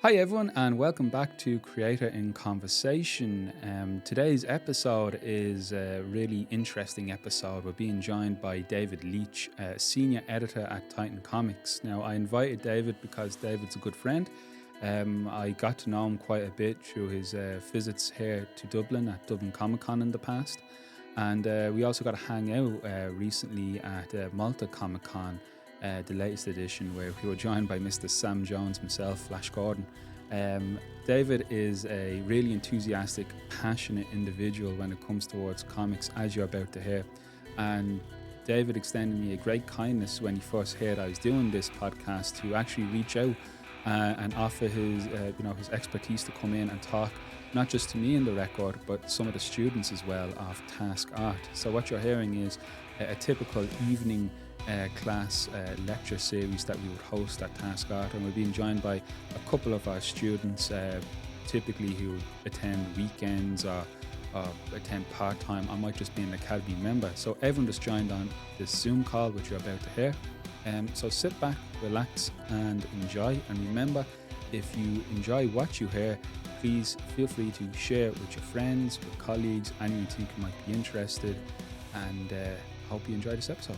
Hi, everyone, and welcome back to Creator in Conversation. Today's episode is a really interesting episode. We're being joined by David Leach, Senior Editor at Titan Comics. Now, I invited David because David's a good friend. I got to know him quite a bit through his visits here to Dublin at Dublin Comic Con in the past. And we also got to hang out recently at Malta Comic Con, the latest edition, where we were joined by Mr. Sam Jones himself, Flash Gordon. David is a really enthusiastic, passionate individual when it comes towards comics, as you're about to hear. And David extended me a great kindness when he first heard I was doing this podcast to actually reach out and offer his expertise to come in and talk not just to me in the record, but some of the students as well of TASQ Art. So what you're hearing is a typical evening class lecture series that we would host at TASQ Art, and we're being joined by a couple of our students, typically who attend weekends or attend part-time. I might just be an academy member. So everyone just joined on this Zoom call, which you're about to hear. So sit back, relax, and enjoy. And remember, if you enjoy what you hear, please feel free to share it with your friends, with colleagues, anyone you think might be interested. And hope you enjoy this episode.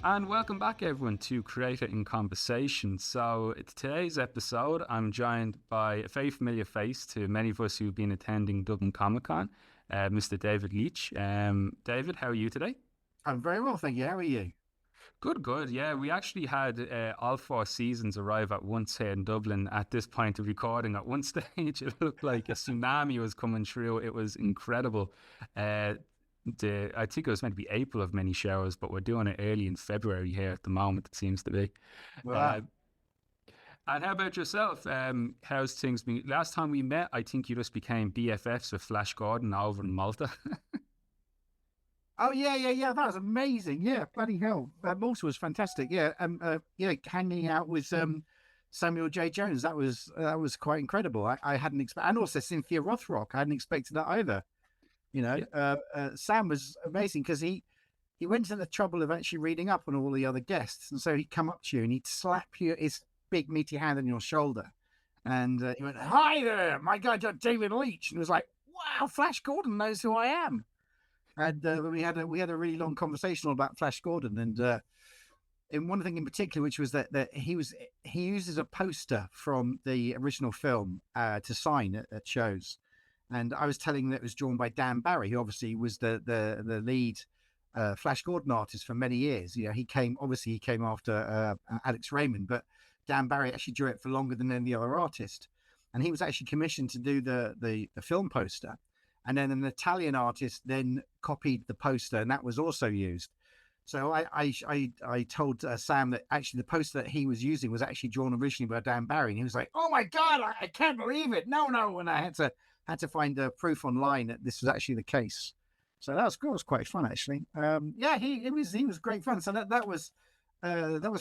And welcome back, everyone, to Creator in Conversation. So today's episode, I'm joined by a very familiar face to many of us who've been attending Dublin Comic Con, Mr. David Leach. David, how are you today? I'm very well, thank you. How are you? Good. Yeah, we actually had all four seasons arrive at once here in Dublin at this point of recording. At one stage, it looked like a tsunami was coming through. It was incredible. I think it was meant to be April of many showers, but we're doing it early in February here at the moment, it seems to be. Wow. And how about yourself? How's things been? Last time we met, I think you just became BFFs with Flash Gordon over in Malta. Oh yeah. That was amazing. Yeah, bloody hell. Malta was fantastic. Yeah, hanging out with Samuel J. Jones. That was quite incredible. I hadn't expected, and also Cynthia Rothrock. I hadn't expected that either. Yeah. Sam was amazing because he went to the trouble of actually reading up on all the other guests, and so he'd come up to you and he'd slap you his big meaty hand on your shoulder, and he went, "Hi there, my guy David Leach," and it was like, "Wow, Flash Gordon knows who I am." And we had a really long conversation about Flash Gordon, and one thing in particular, which was that he uses a poster from the original film to sign at shows, and I was telling him that it was drawn by Dan Barry, who obviously was the lead Flash Gordon artist for many years. You know, he came after Alex Raymond, but Dan Barry actually drew it for longer than any other artist, and he was actually commissioned to do the film poster. And then an Italian artist then copied the poster, and that was also used. So I told Sam that actually the poster that he was using was actually drawn originally by Dan Barry, and he was like, "Oh my God, I can't believe it! No!" And I had to find proof online that this was actually the case. So that was quite fun, actually. He was great fun. So that was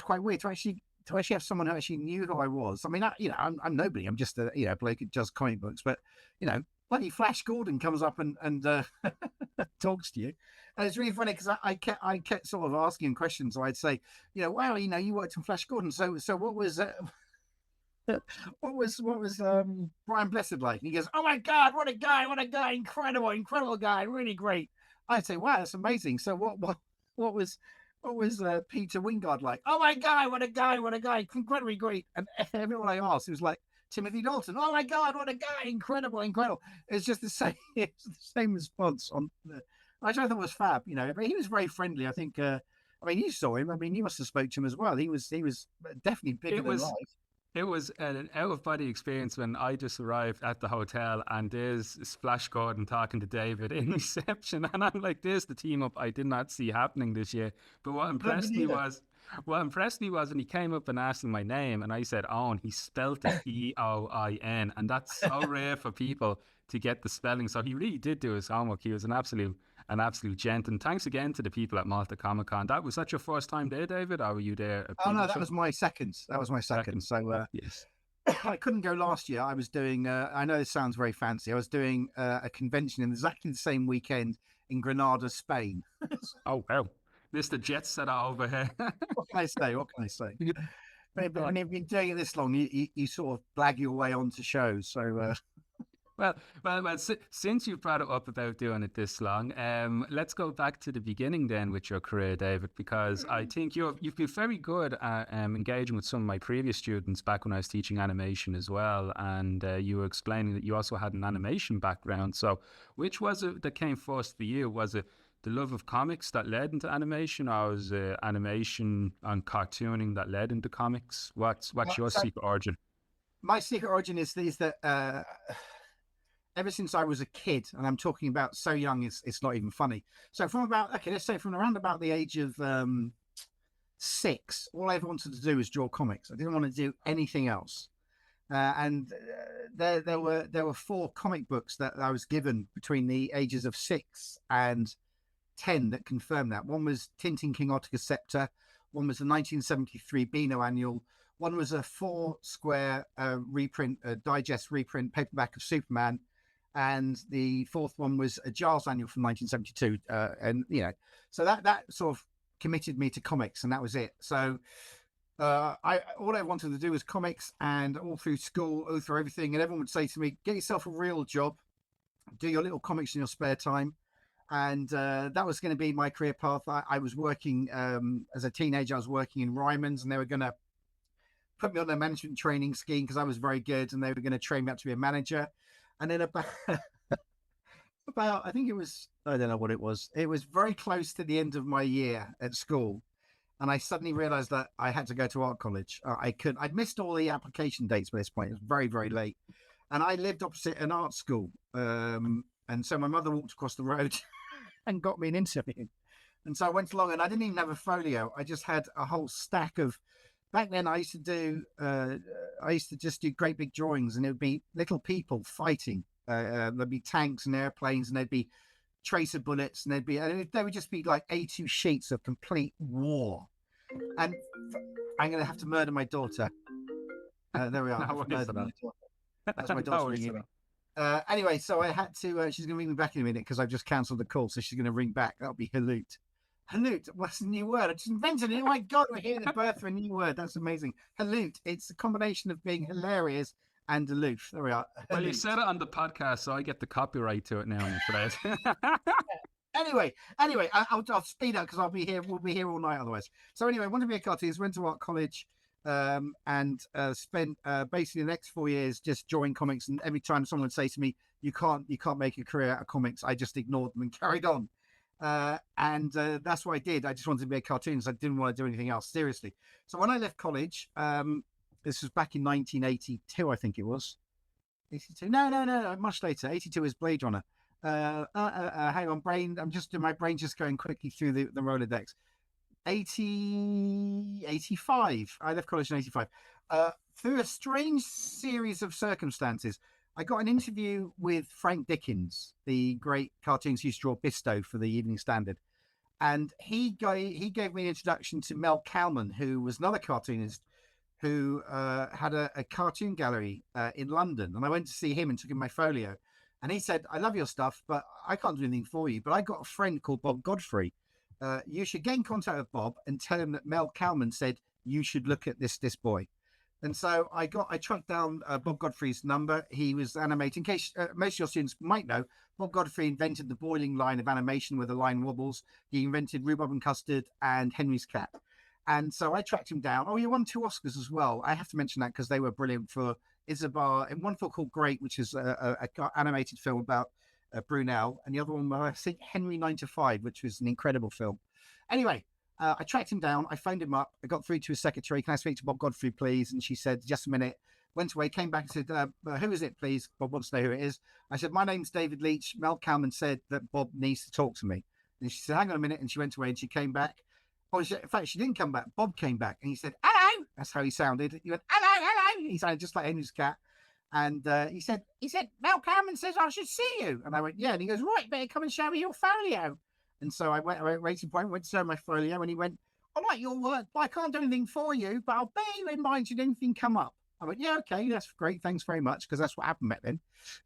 quite weird to actually have someone who actually knew who I was. I mean, I'm nobody. I'm just a bloke who does comic books, but bloody Flash Gordon comes up and talks to you, and it's really funny because I kept sort of asking him questions. So I'd say, "Wow, you worked on Flash Gordon. So what was what was Brian Blessed like?" And he goes, "Oh my God, what a guy, incredible guy, really great." I'd say, "Wow, that's amazing. So what was Peter Wingard like?" "Oh my God, what a guy, incredibly great." And everyone I asked, it was like Timothy Dalton. "Oh my God, what a guy, incredible." It's just the same. It's the same response on the. I thought was fab. But he was very friendly. I think. You saw him. You must have spoke to him as well. He was definitely bigger than life. It was an out-of-body experience when I just arrived at the hotel and there's Flash Gordon talking to David in reception, and I'm like, "There's the team up I did not see happening this year." But what impressed me was when he came up and asked me my name, and I said Owen. He spelt it Eoin, and that's so rare for people to get the spelling. So he really did do his homework. He was an absolute gent. And thanks again to the people at Malta Comic Con. Was that your first time there, David, or were you there? Oh no, that was my second. So yes. I couldn't go last year. I was doing. I know this sounds very fancy. I was doing a convention in exactly the same weekend in Granada, Spain. Oh wow, Mr. Jet Setter over here. What can I say? when you've been doing it this long, you sort of blag your way onto shows. So Since you brought it up about doing it this long, let's go back to the beginning then with your career, David, because I think you've been very good at engaging with some of my previous students back when I was teaching animation as well, and you were explaining that you also had an animation background. So, which was it that came first for you? Was it the love of comics that led into animation, or was it animation and cartooning that led into comics? What's your secret origin? my secret origin is that ever since I was a kid, and I'm talking about so young, it's not even funny. So let's say from around about the age of 6, all I ever wanted to do was draw comics. I didn't want to do anything else. And there were 4 comic books that I was given between the ages of 6 and 10 that confirmed that. One was Tintin King Ottiger Scepter. One was the 1973 Beano Annual. One was a 4-square reprint, a digest reprint paperback of Superman. And the 4th one was a Giles Annual from 1972. And, so that sort of committed me to comics, and that was it. So all I wanted to do was comics, and all through school, all through everything. And everyone would say to me, get yourself a real job, do your little comics in your spare time. And that was going to be my career path. I was working as a teenager. I was working in Ryman's, and they were going to put me on their management training scheme because I was very good, and they were going to train me up to be a manager. And then about I think it was, I don't know what it was. It was very close to the end of my year at school, and I suddenly realized that I had to go to art college. I'd missed all the application dates by this point. It was very, very late, and I lived opposite an art school. And so my mother walked across the road and got me an interview. And so I went along, and I didn't even have a folio. I just had a whole stack of. Back then, I used to just do great big drawings, and it would be little people fighting. There'd be tanks and airplanes, and there'd be tracer bullets, and they would just be like A2 sheets of complete war. And I'm going to have to murder my daughter. There we are. That's my daughter ringing me. Anyway, so I had to. She's going to ring me back in a minute because I've just cancelled the call, so she's going to ring back. That'll be Halut. Halut, what's the new word? I just invented it. Oh my God, we're hearing the birth of a new word. That's amazing. Halut. It's a combination of being hilarious and aloof. There we are. Halut. Well, you said it on the podcast, so I get the copyright to it now, I'm afraid. Anyway, I'll speed up because We'll be here all night otherwise. So anyway, I wanted to be a cartoonist, went to art college, and spent basically the next 4 years just drawing comics. And every time someone would say to me, "You can't make a career out of comics," I just ignored them and carried on. And that's what I did. I just wanted to be a cartoonist. I didn't want to do anything else, seriously. So when I left college, this was back in 1982, I think it was. 82? No, much later. 82 is Blade Runner. Hang on, my brain just going quickly through the Rolodex. 85. I left college in 85. Through a strange series of circumstances, I got an interview with Frank Dickens, the great cartoonist who used to draw Bisto for the Evening Standard. And he gave me an introduction to Mel Kalman, who was another cartoonist who had a cartoon gallery in London. And I went to see him and took him my folio. And he said, "I love your stuff, but I can't do anything for you. But I got a friend called Bob Godfrey. You should get in contact with Bob and tell him that Mel Kalman said you should look at this boy." And so I tracked down Bob Godfrey's number. He was animating. In case most of your students might know, Bob Godfrey invented the boiling line of animation where the line wobbles. He invented Rhubarb and Custard and Henry's Cat. And so I tracked him down. Oh, he won 2 Oscars as well. I have to mention that because they were brilliant for Isabar. In one film called Great, which is a animated film about Brunel. And the other one, I think Henry 9 to 5, which was an incredible film. Anyway, I tracked him down. I phoned him up. I got through to his secretary. "Can I speak to Bob Godfrey, please?" And she said, "Just a minute." Went away, came back and said, "Who is it, please? Bob wants to know who it is." I said, "My name's David Leach. Mel Kalman said that Bob needs to talk to me." And she said, "Hang on a minute." And she went away and she came back. Oh, in fact, she didn't come back. Bob came back and he said, "Hello." That's how he sounded. He went, "Hello." He sounded just like Henry's Cat. And he said, "Mel Kalman says I should see you." And I went, "Yeah." And he goes, "Right, better come and show me your folio." And so I went Racing Point, went to show my folio, and he went, "I like your work, but I can't do anything for you, but I'll bear you in mind should anything come up." I went, "Yeah, okay, that's great. Thanks very much," because that's what happened back then.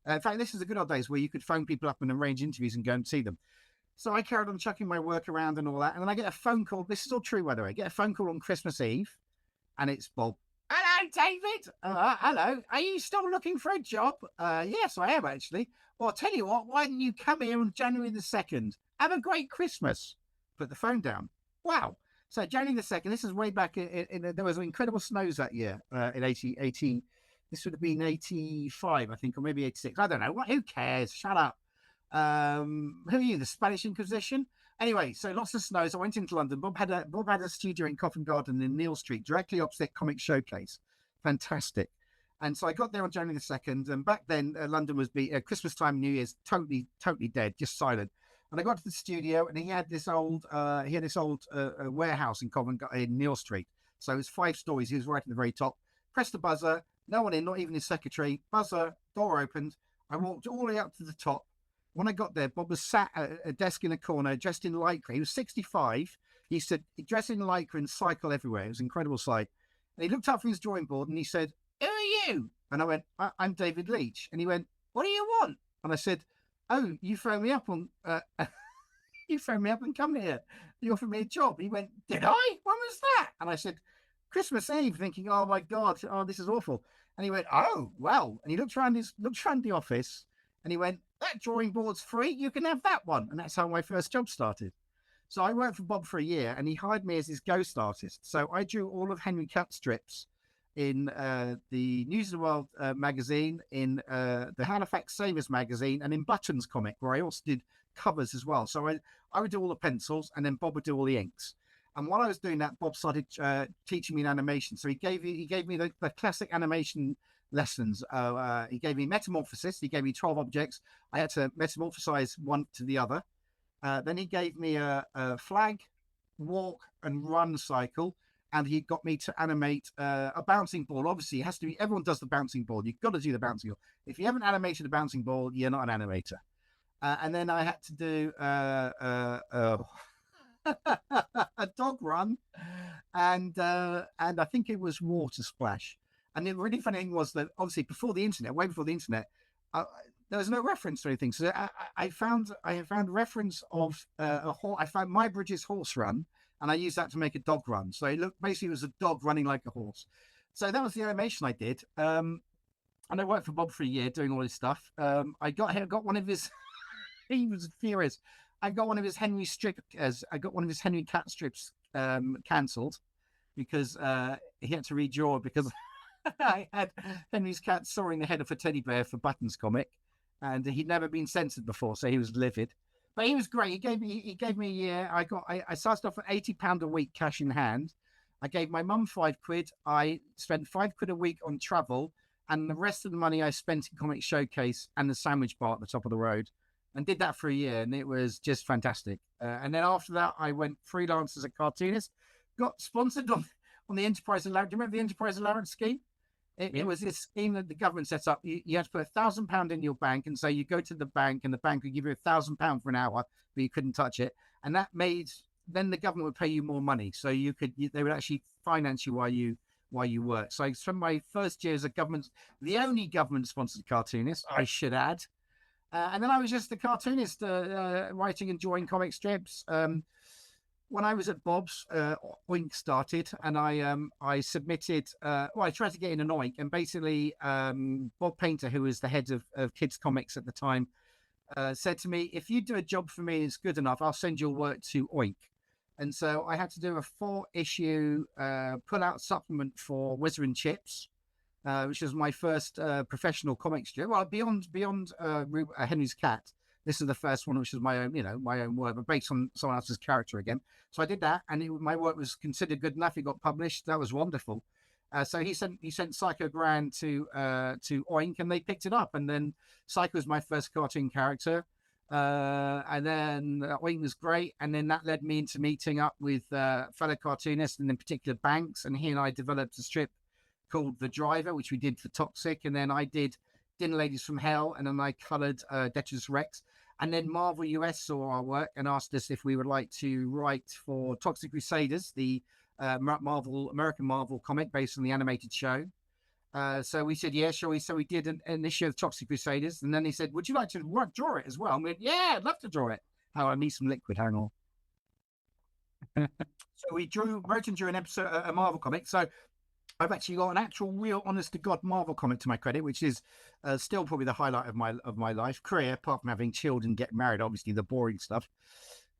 In fact, this is the good old days where you could phone people up and arrange interviews and go and see them. So I carried on chucking my work around and all that. And then I get a phone call. This is all true, by the way. I get a phone call on Christmas Eve and it's Bob. Hello, David. Hello. Are you still looking for a job? Yes, I am actually. Well, I'll tell you what, why don't you come here on January the 2nd? Have a great Christmas. Put the phone down. Wow. So January the 2nd, this is way back there was incredible snows that year in 18. This would have been 85, I think, or maybe 86. I don't know. Who cares? Shut up. Who are you, the Spanish Inquisition? Anyway, so lots of snow. So I went into London. Bob had a studio in Covent Garden in Neal Street, directly opposite Comic Showcase. Fantastic. And so I got there on January the 2nd. And back then, London was Christmas time, New Year's, totally dead, just silent. And I got to the studio, and he had this old warehouse in Neal Street. So it was 5 stories. He was right at the very top. Pressed the buzzer. No one in, not even his secretary. Buzzer, door opened. I walked all the way up to the top. When I got there, Bob was sat at a desk in a corner, dressed in lycra. He was 65. He said, dressed in lycra and cycle everywhere. It was an incredible sight. And he looked up from his drawing board and he said, who are you? And I went, I'm David Leach. And he went, what do you want? And I said, oh, you phoned me up you phoned me up and come here. You offered me a job. He went, did I? When was that? And I said, Christmas Eve, thinking, oh my God, this is awful. And he went, oh, well. And he looked around the office and he went, that drawing board's free. You can have that one. And that's how my first job started. So I worked for Bob for a year and he hired me as his ghost artist. So I drew all of Henry Cut strips in the News of the World magazine, in the Halifax Savers magazine, and in Buttons comic, where I also did covers as well. So I would do all the pencils and then Bob would do all the inks. And while I was doing that, Bob started teaching me in animation. So he gave me the classic animation lessons. He gave me metamorphosis. He gave me 12 objects. I had to metamorphosize one to the other. Then he gave me a flag, walk, and run cycle. And he got me to animate a bouncing ball. Obviously, it has to be, everyone does the bouncing ball. You've got to do the bouncing ball. If you haven't animated a bouncing ball, you're not an animator. And then I had to do a dog run, and I think it was water splash. And the really funny thing was that obviously way before the internet, there was no reference to anything. So I found reference of I found My Bridges horse run, and I used that to make a dog run. So it was a dog running like a horse. So that was the animation I did. And I worked for Bob for a year doing all this stuff. I got one of his. He was furious. I got one of his Henry Cat strips cancelled because he had to redraw because I had Henry's cat sawing the head of a teddy bear for Buttons comic, and he'd never been censored before, so he was livid. But he was great. He gave me a year. I started off at £80 a week cash in hand. I gave my mum £5. I spent £5 a week on travel, and the rest of the money I spent in Comic Showcase and the sandwich bar at the top of the road. And did that for a year, and it was just fantastic. And then after that, I went freelance as a cartoonist. Got sponsored on the Enterprise Allowance. Do you remember the Enterprise Allowance scheme? It was this scheme that the government set up. You had to put £1,000 in your bank, and so you go to the bank, and the bank would give you £1,000 for an hour, but you couldn't touch it. And that then the government would pay you more money, so they would actually finance you while you work. So I spent my first year as the only government-sponsored cartoonist, I should add. And then I was just a cartoonist, writing and drawing comic strips. When I was at Bob's, Oink started, and I submitted. I tried to get in an Oink, and basically, Bob Painter, who was the head of Kids Comics at the time, said to me, "If you do a job for me and it's good enough, I'll send your work to Oink." And so I had to do a 4-issue pull-out supplement for Whizzer and Chips. Which was my first professional comic strip. Well, beyond Henry's Cat, this is the first one, which was my own work, but based on someone else's character again. So I did that, and my work was considered good enough. It got published. That was wonderful. So he sent Psycho Gran to Oink, and they picked it up. And then Psycho was my first cartoon character, and then Oink was great. And then that led me into meeting up with fellow cartoonists, and in particular Banks. And he and I developed a strip called The Driver, which we did for Toxic, and then I did Dinner Ladies from Hell, and then I coloured Detritus Rex. And then Marvel US saw our work and asked us if we would like to write for Toxic Crusaders, the American Marvel comic based on the animated show. So we said, yeah, sure. So we did an issue of Toxic Crusaders, and then he said, would you like to draw it as well? And we went, yeah, I'd love to draw it. I need some liquid, hang on. So we wrote and drew an episode, a Marvel comic. So I've actually got an actual, real, honest to God Marvel comic to my credit, which is still probably the highlight of my life career, apart from having children, get married, obviously the boring stuff.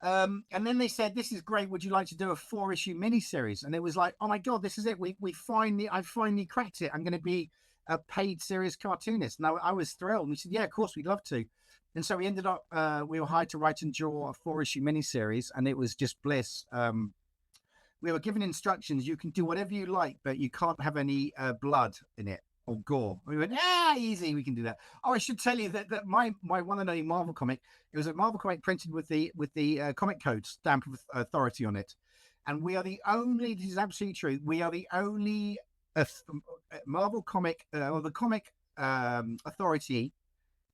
And then they said, "This is great. Would you like to do a 4-issue miniseries?" And it was like, "Oh my God, this is it. I finally cracked it. I'm going to be a paid serious cartoonist." And I was thrilled. And we said, "Yeah, of course, we'd love to." And so we ended up, we were hired to write and draw a 4-issue miniseries, and it was just bliss. We were given instructions: you can do whatever you like, but you can't have any blood in it or gore. We went, easy, we can do that. Oh, I should tell you that my one and only Marvel comic, it was a Marvel comic printed with the comic code stamp of authority on it, and we are the only. This is absolutely true. We are the only Marvel comic or the comic authority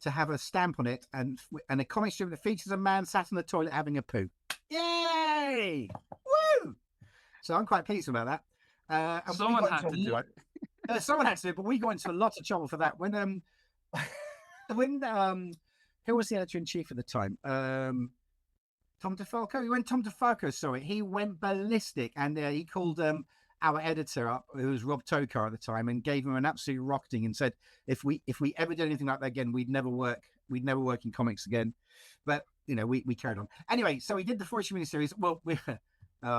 to have a stamp on it, and a comic strip that features a man sat in the toilet having a poo. Yay! Woo! So I'm quite pleased about that. And someone had to do it. Someone had to do it, but we got into lots of trouble for that. When who was the editor in chief at the time? Tom DeFalco. Tom DeFalco saw it, he went ballistic, and he called our editor up, who was Rob Tokar at the time, and gave him an absolute rocketing, and said if we ever did anything like that again, we'd never work in comics again. But we carried on anyway. So we did the 4-issue miniseries. Well,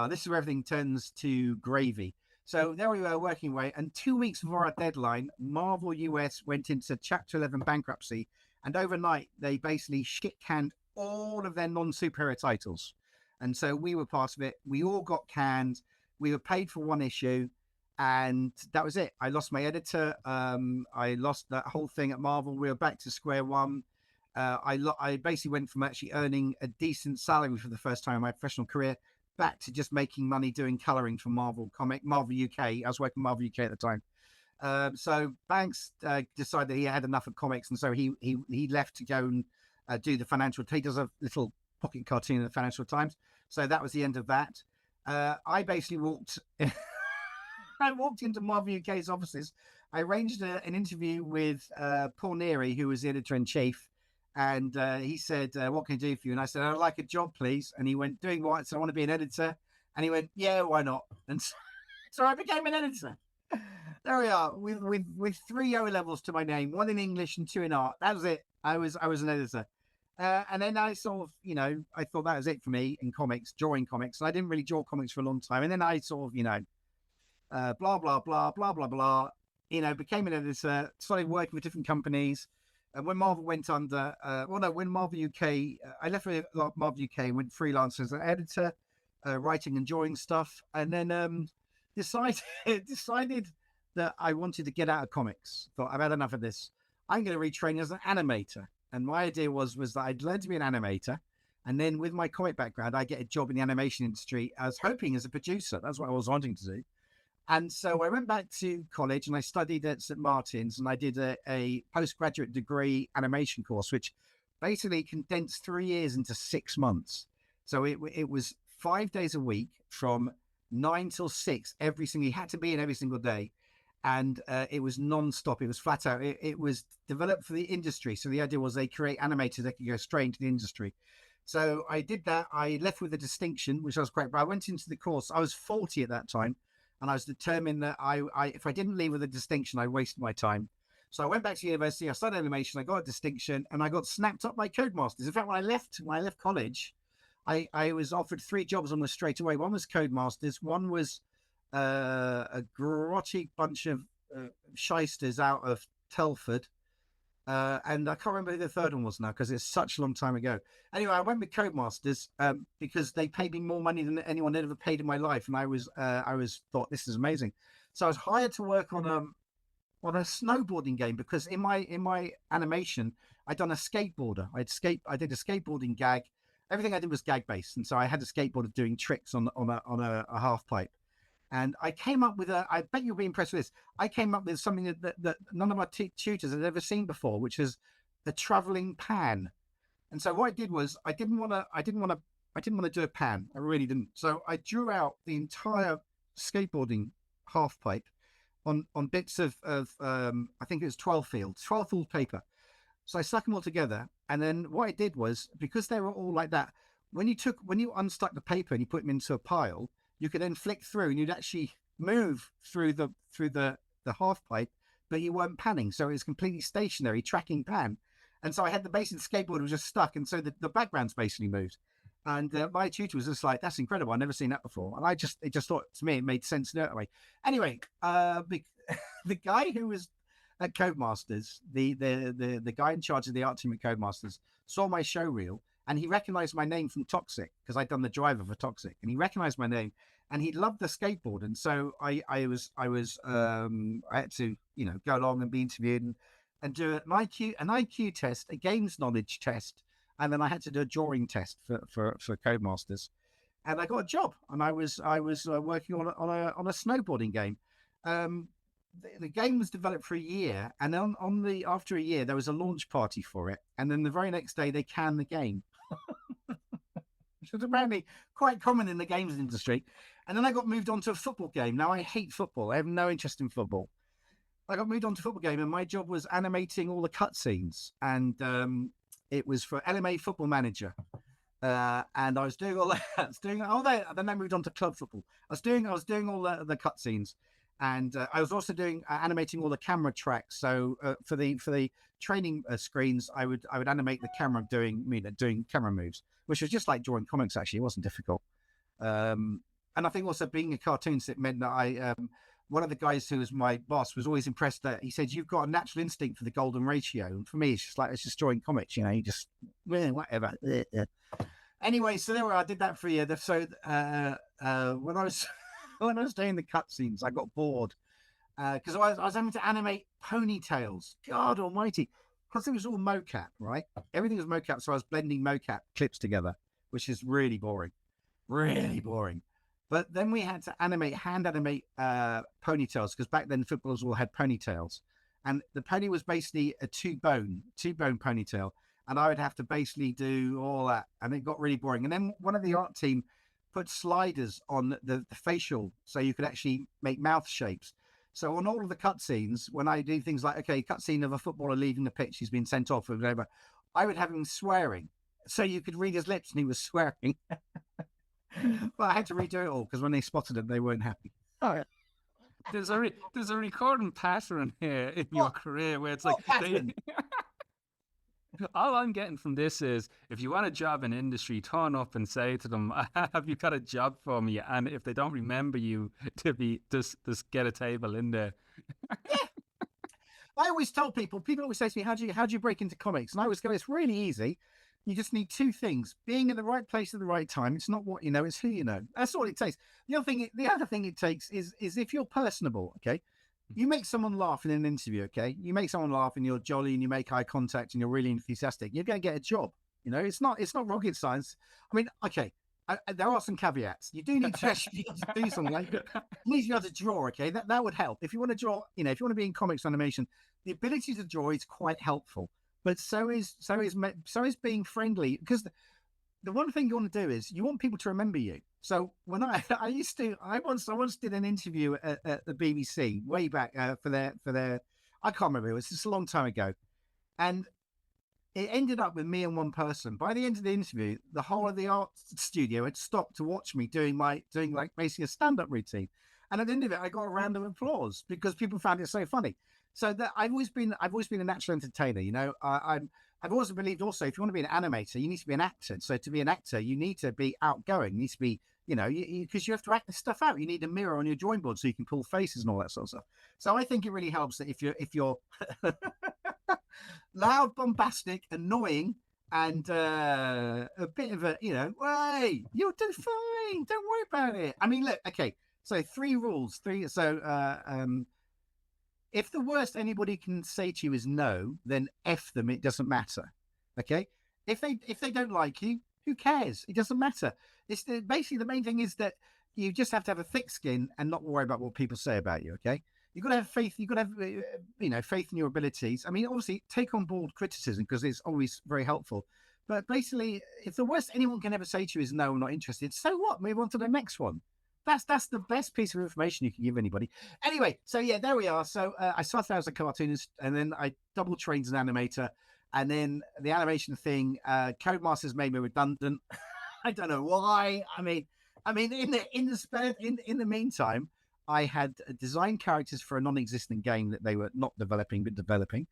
this is where everything turns to gravy. So there we were working away, and 2 weeks before our deadline, Marvel US went into Chapter 11 bankruptcy, and overnight they basically shit-canned all of their non-superhero titles. And so we were part of it. We all got canned. We were paid for 1 issue, and that was it. I lost my editor. I lost that whole thing at Marvel. We were back to square one. I basically went from actually earning a decent salary for the first time in my professional career back to just making money doing coloring for Marvel UK. I was working Marvel UK at the time. So Banks decided he had enough of comics, and so he left to go and do the Financial. He does a little pocket cartoon in the Financial Times. So that was the end of that. I basically walked. I walked into Marvel UK's offices. I arranged an interview with Paul Neary, who was the editor in chief. And he said, "What can I do for you?" And I said, "I'd like a job, please." And he went, "Doing what?" So I want to be an editor. And he went, "Yeah, why not?" And so I became an editor. There we are, with 3 O levels to my name, 1 in English and 2 in art. That was it. I was an editor. And then I sort of, I thought that was it for me in comics, drawing comics. And I didn't really draw comics for a long time. And then I sort of, blah, blah, blah, blah, blah, blah, became an editor, started working with different companies. And when Marvel went under, when Marvel UK, I left Marvel UK and went freelance as an editor, writing and drawing stuff, and then decided that I wanted to get out of comics. Thought, I've had enough of this. I'm going to retrain as an animator. And my idea was that I'd learn to be an animator, and then with my comic background, I get a job in the animation industry. I was hoping as a producer. That's what I was wanting to do. And so I went back to college and I studied at St. Martin's, and I did a postgraduate degree animation course, which basically condensed 3 years into 6 months. So it was 5 days a week from 9 till 6 every single. You had to be in every single day, and it was non-stop. It was flat out. It was developed for the industry. So the idea was they create animators that could go straight into the industry. So I did that. I left with a distinction, which I was quite proud. I went into the course. I was 40 at that time. And I was determined that if I didn't leave with a distinction, I wasted my time. So I went back to university. I studied animation. I got a distinction, and I got snapped up by Codemasters. In fact, when I left college, I was offered 3 jobs almost straight away. One was Codemasters. One was a grotty bunch of shysters out of Telford. And I can't remember who the third one was now because it's such a long time ago. Anyway, I went with Codemasters because they paid me more money than anyone had ever paid in my life, and I was thought, this is amazing. So I was hired to work on a snowboarding game, because in my animation I'd done a skateboarder. I did a skateboarding gag. Everything I did was gag based, and so I had a skateboarder doing tricks on a half pipe. And I came up with I bet you'll be impressed with this. I came up with something that none of my tutors had ever seen before, which is the traveling pan. And so what I did was I didn't want to do a pan. I really didn't. So I drew out the entire skateboarding half pipe on bits of I think it was 12 fold paper. So I stuck them all together. And then what I did was, because they were all like that, when you unstuck the paper and you put them into a pile, you could then flick through and you'd actually move through the half pipe, but you weren't panning, so it was completely stationary, tracking pan. And so I had the base of the skateboard was just stuck, and so the backgrounds basically moved. And my tutor was just like, "That's incredible! I've never seen that before." And it just thought to me it made sense that way. Anyway, the guy who was at Codemasters, the guy in charge of the art team at Codemasters, saw my show reel and he recognized my name from Toxic because I'd done the driver for Toxic, and he recognized my name and he loved the skateboard. And so I had to go along and be interviewed and do an IQ test, a games knowledge test, and then I had to do a drawing test for Codemasters, and I got a job. And I was working on a snowboarding game. The game was developed for a year, and after a year there was a launch party for it, and then the very next day they canned the game, which was apparently quite common in the games industry. And then I got moved on to a football game. Now I hate football. I have no interest in football. I got moved on to a football game, and my job was animating all the cutscenes, and it was for LMA Football Manager. And I was doing all that. Then I moved on to club football. I was doing all the cutscenes. And I was also animating all the camera tracks. So for the training screens, I would animate the camera doing camera moves, which was just like drawing comics. Actually, it wasn't difficult. And I think also being a cartoonist, it meant that one of the guys who was my boss was always impressed that he said, "You've got a natural instinct for the golden ratio." And for me, it's just drawing comics. You just whatever. Anyway, so there I did that for a year. So when I was when I was doing the cutscenes, I got bored because I was having to animate ponytails. God almighty. Because it was all mocap, right? Everything was mocap. So I was blending mocap clips together, which is really boring. Really boring. But then we had to hand animate ponytails, because back then footballers all had ponytails. And the pony was basically a two-bone ponytail. And I would have to basically do all that. And it got really boring. And then one of the art team put sliders on the facial so you could actually make mouth shapes. So on all of the cutscenes, when I do things like, okay, cutscene of a footballer leaving the pitch, he's been sent off or whatever, I would have him swearing. So you could read his lips and he was swearing. But I had to redo it all because when they spotted him, they weren't happy. Oh, yeah. There's a recording pattern here in your career where it's like all I'm getting from this is, if you want a job in industry, turn up and say to them, "Have you got a job for me?" And if they don't remember you, to be just get a table in there. Yeah. I always tell people always say to me, how do you break into comics? And I always go, it's really easy. You just need two things: being in the right place at the right time. It's not what you know, it's who you know. That's all it takes. The other thing it takes is if you're personable, okay? You make someone laugh in an interview, okay? You make someone laugh and you're jolly and you make eye contact and you're really enthusiastic, you're going to get a job. It's not rocket science. I mean, okay, there are some caveats. You do need to actually do something. Like, you need to be able to draw, okay? That would help. If you want to draw, if you want to be in comics animation, the ability to draw is quite helpful. But so is being friendly, because the one thing you want to do is you want people to remember you. So when I once did an interview at the BBC way back for their I can't remember, it was just a long time ago, and it ended up with me and one person. By the end of the interview, the whole of the art studio had stopped to watch me doing like basically a stand-up routine, and at the end of it, I got a round of applause because people found it so funny. So that I've always been a natural entertainer. I've always believed also, if you want to be an animator, you need to be an actor. So to be an actor, you need to be outgoing. You need to be, because you have to act this stuff out. You need a mirror on your drawing board so you can pull faces and all that sort of stuff. So I think it really helps that if you're loud, bombastic, annoying, and a bit of a, hey, you'll do fine. Don't worry about it. I mean, look, okay. So 3 rules. If the worst anybody can say to you is no, then F them. It doesn't matter. Okay. If they don't like you, who cares? It doesn't matter. Basically the main thing is that you just have to have a thick skin and not worry about what people say about you. Okay. You've got to have faith. You've got to have, faith in your abilities. I mean, obviously take on board criticism because it's always very helpful. But basically, if the worst anyone can ever say to you is no, I'm not interested, so what? Move on to the next one. That's the best piece of information you can give anybody. Anyway, so yeah, there we are. So I started out as a cartoonist, and then I double trained as an animator, and then the animation thing, Codemasters made me redundant. I don't know why. I mean, in the meantime, I had designed characters for a non-existent game that they were not developing but developing.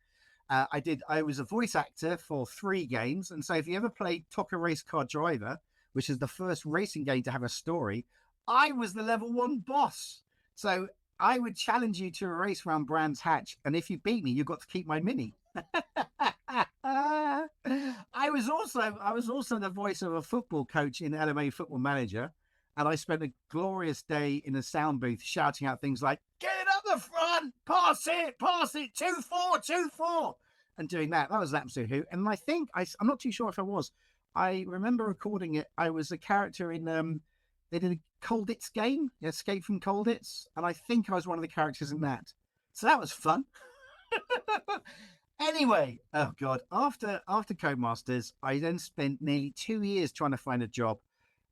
I was a voice actor for 3 games, and so if you ever played Toka Race Car Driver, which is the first racing game to have a story, I was the level 1 boss. So I would challenge you to a race around Brands Hatch, and if you beat me, you got to keep my mini. I was also the voice of a football coach in LMA Football Manager, and I spent a glorious day in a sound booth shouting out things like "Get it up the front, pass it, 2-4, 2-4," and doing that. That was an absolute hoot. And I think I'm not too sure if I was. I remember recording it. I was a character in they did a Colditz game, Escape from Colditz, and I think I was one of the characters in that. So that was fun. Anyway, oh god, after Codemasters, I then spent nearly 2 years trying to find a job,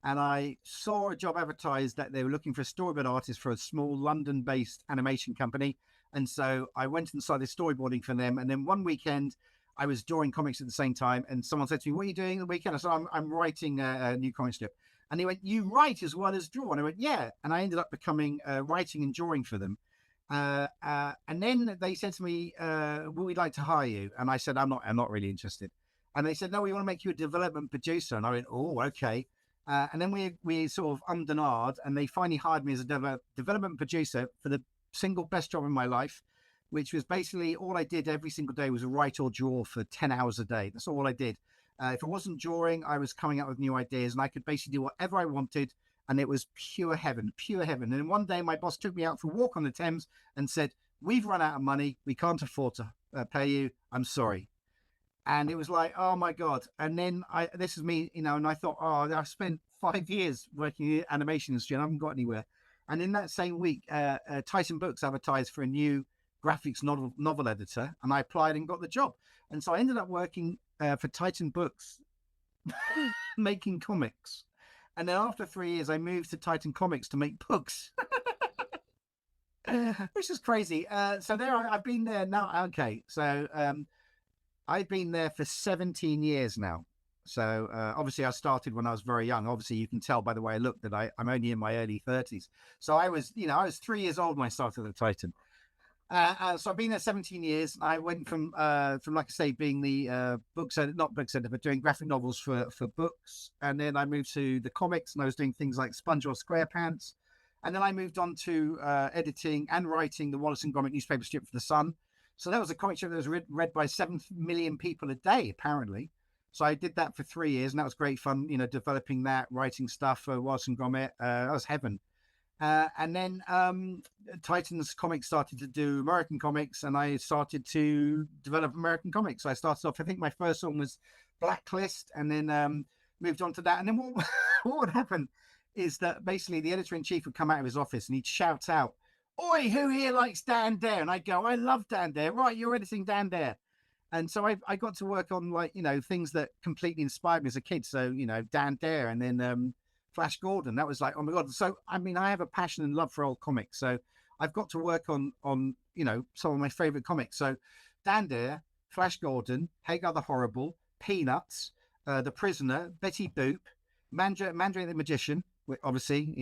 and I saw a job advertised that they were looking for a storyboard artist for a small London-based animation company, and so I went and started storyboarding for them. And then one weekend, I was drawing comics at the same time, and someone said to me, "What are you doing the weekend?" I said, "I'm writing a new comic strip." And he went, "You write as well as draw?" And I went, "Yeah." And I ended up becoming writing and drawing for them. And then they said to me, "Would we like to hire you?" And I said, I'm not really interested." And they said, "No, we want to make you a development producer." And I went, "Oh, okay." And then we sort of ummed and ahed, and they finally hired me as a development producer for the single best job in my life, which was basically all I did every single day was write or draw for 10 hours a day. That's all I did. If I wasn't drawing, I was coming up with new ideas, and I could basically do whatever I wanted. And it was pure heaven, pure heaven. And one day my boss took me out for a walk on the Thames and said, "We've run out of money. We can't afford to pay you. I'm sorry." And it was like, oh my God. And then this is me, and I thought, oh, I've spent 5 years working in the animation industry and I haven't got anywhere. And in that same week, Tyson Books advertised for a new graphics novel editor, and I applied and got the job. And so I ended up working for Titan Books, making comics. And then after 3 years, I moved to Titan Comics to make books, which is crazy. So I've been there now. Okay, so I've been there for 17 years now. So obviously, I started when I was very young. Obviously, you can tell by the way I look that I'm only in my early 30s. So I was 3 years old when I started at Titan. So I've been there 17 years. I went from like I say, being the not books editor, but doing graphic novels for books. And then I moved to the comics, and I was doing things like SpongeBob SquarePants. And then I moved on to editing and writing the Wallace and Gromit newspaper strip for the Sun. So that was a comic strip that was read by 7 million people a day, apparently. So I did that for 3 years, and that was great fun, developing that, writing stuff for Wallace and Gromit. That was heaven. And then Titans Comics started to do American comics, and I started to develop American comics. So I started off, I think my first one was Blacklist, and then moved on to that. And then what would happen is that basically the editor-in-chief would come out of his office and he'd shout out, "Oi, who here likes Dan Dare?" And I'd go, "I love Dan Dare." "Right, you're editing Dan Dare." And so I got to work on things that completely inspired me as a kid. So, Dan Dare, and then Flash Gordon. That was like, oh my God. So, I mean, I have a passion and love for old comics. So I've got to work on some of my favorite comics. So Dan Dare, Flash Gordon, Hagar the Horrible, Peanuts, The Prisoner, Betty Boop, Mandarin the Magician, obviously,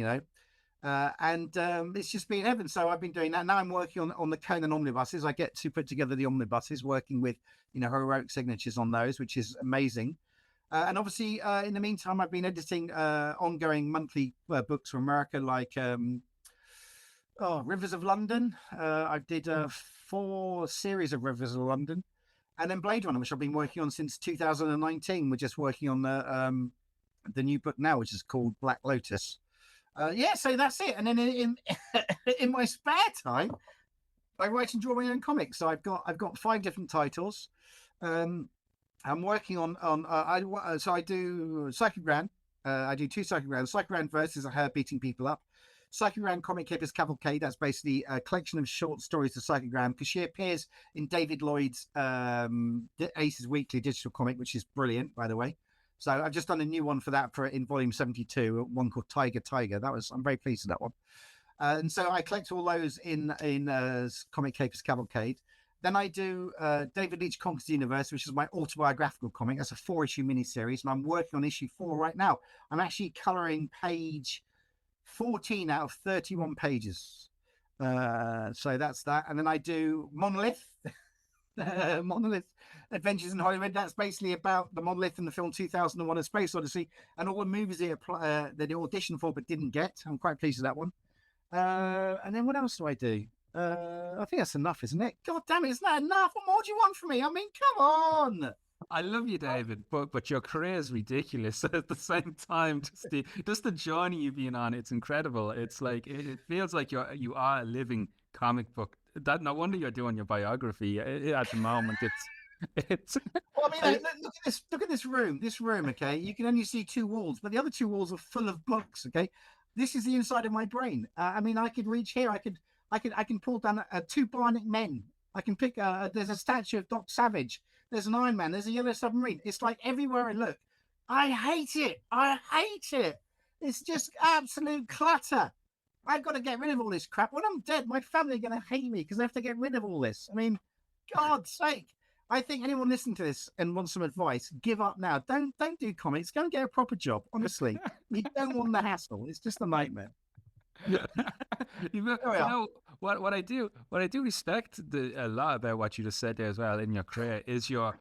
and it's just been heaven. So I've been doing that. Now I'm working on the Conan omnibuses. I get to put together the omnibuses, working with, heroic signatures on those, which is amazing. And obviously, in the meantime, I've been editing ongoing monthly books from America, like Rivers of London. I did 4 series of Rivers of London, and then Blade Runner, which I've been working on since 2019. We're just working on the new book now, which is called Black Lotus. So that's it. And then in my spare time, I write and draw my own comics. So I've got 5 different titles. I'm working on I do Psycho Gran. I do 2 Psycho Gran. Psycho Gran versus her beating people up. Psycho Gran Comic Capers Cavalcade. That's basically a collection of short stories to Psycho Gran, because she appears in David Lloyd's Aces Weekly digital comic, which is brilliant, by the way. So I've just done a new one for that in volume 72, one called Tiger. I'm very pleased with that one. And so I collect all those in Comic Capers Cavalcade. Then I do David Leach Conquers the Universe, which is my autobiographical comic. That's a 4-issue miniseries, and I'm working on issue 4 right now. I'm actually colouring page 14 out of 31 pages. So that's that. And then I do Monolith, Monolith Adventures in Hollywood. That's basically about the monolith in the film 2001: A Space Odyssey and all the movies that he auditioned for but didn't get. I'm quite pleased with that one. And then what else do I do? I think that's enough, isn't it? God damn it, isn't that enough? What more do you want from me? I mean, come on. I love you, David, but your career is ridiculous at the same time. Just the journey you've been on, it's incredible. It's like it feels like you are a living comic book. That no wonder you're doing your biography at the moment. It's Well, I mean, look at this. Look at this room. This room, okay. You can only see two walls, but the other two walls are full of books. Okay, this is the inside of my brain. I mean, I could reach here. I can pull down two Bionic Men. I can pick. There's a statue of Doc Savage. There's an Iron Man. There's a Yellow Submarine. It's like everywhere I look. I hate it. I hate it. It's just absolute clutter. I've got to get rid of all this crap. When I'm dead, my family are going to hate me because I have to get rid of all this. I mean, God's sake. I think anyone listening to this and wants some advice, give up now. Don't do comics. Go and get a proper job. Honestly, you don't want the hassle. It's just a nightmare. What I do respect a lot about what you just said there as well in your career is your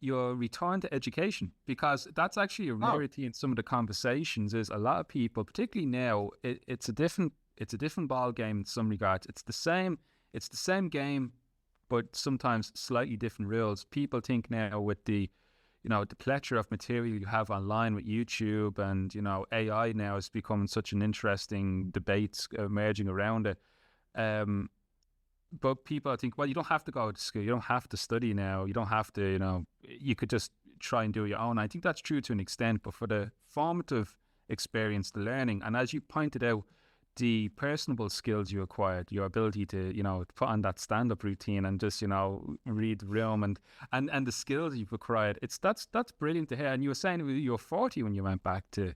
return to education, because that's actually a rarity in some of the conversations. Is a lot of people, particularly now, it's a different ball game in some regards. It's the same game, but sometimes slightly different rules. People think now with the plethora of material you have online with YouTube and, AI now is becoming such an interesting debate emerging around it. But people think, well, you don't have to go to school. You don't have to study now. You don't have to, you could just try and do your own. I think that's true to an extent, but for the formative experience, the learning, and as you pointed out, the personable skills you acquired, your ability to, put on that stand-up routine and just, read the room and the skills you've acquired. That's brilliant to hear. And you were saying you were 40 when you went back to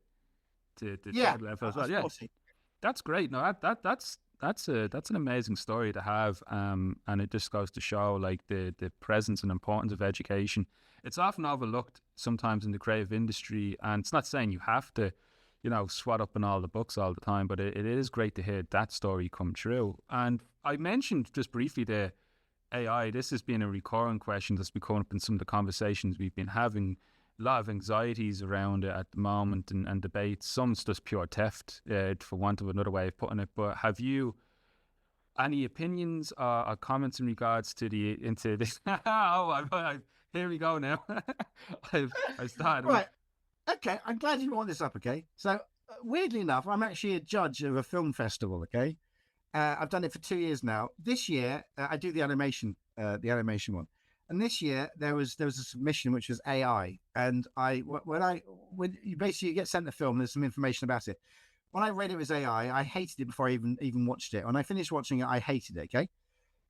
third level as well. Yeah, 40. That's great. No, that's an amazing story to have. And it just goes to show like the presence and importance of education. It's often overlooked sometimes in the creative industry, and it's not saying you have to swat up in all the books all the time, but it is great to hear that story come true. And I mentioned just briefly the AI. This has been a recurring question that's been coming up in some of the conversations we've been having. A lot of anxieties around it at the moment and debates. Some's just pure theft, for want of another way of putting it. But have you any opinions or comments in regards to into this? Here we go now. I've started. Right. Okay, I'm glad you brought this up, okay? So, weirdly enough, I'm actually a judge of a film festival, okay? I've done it for 2 years now. This year, I do the animation one. And this year, there was a submission which was AI. And when you basically get sent the film, there's some information about it. When I read it was AI, I hated it before I even watched it. When I finished watching it, I hated it, okay?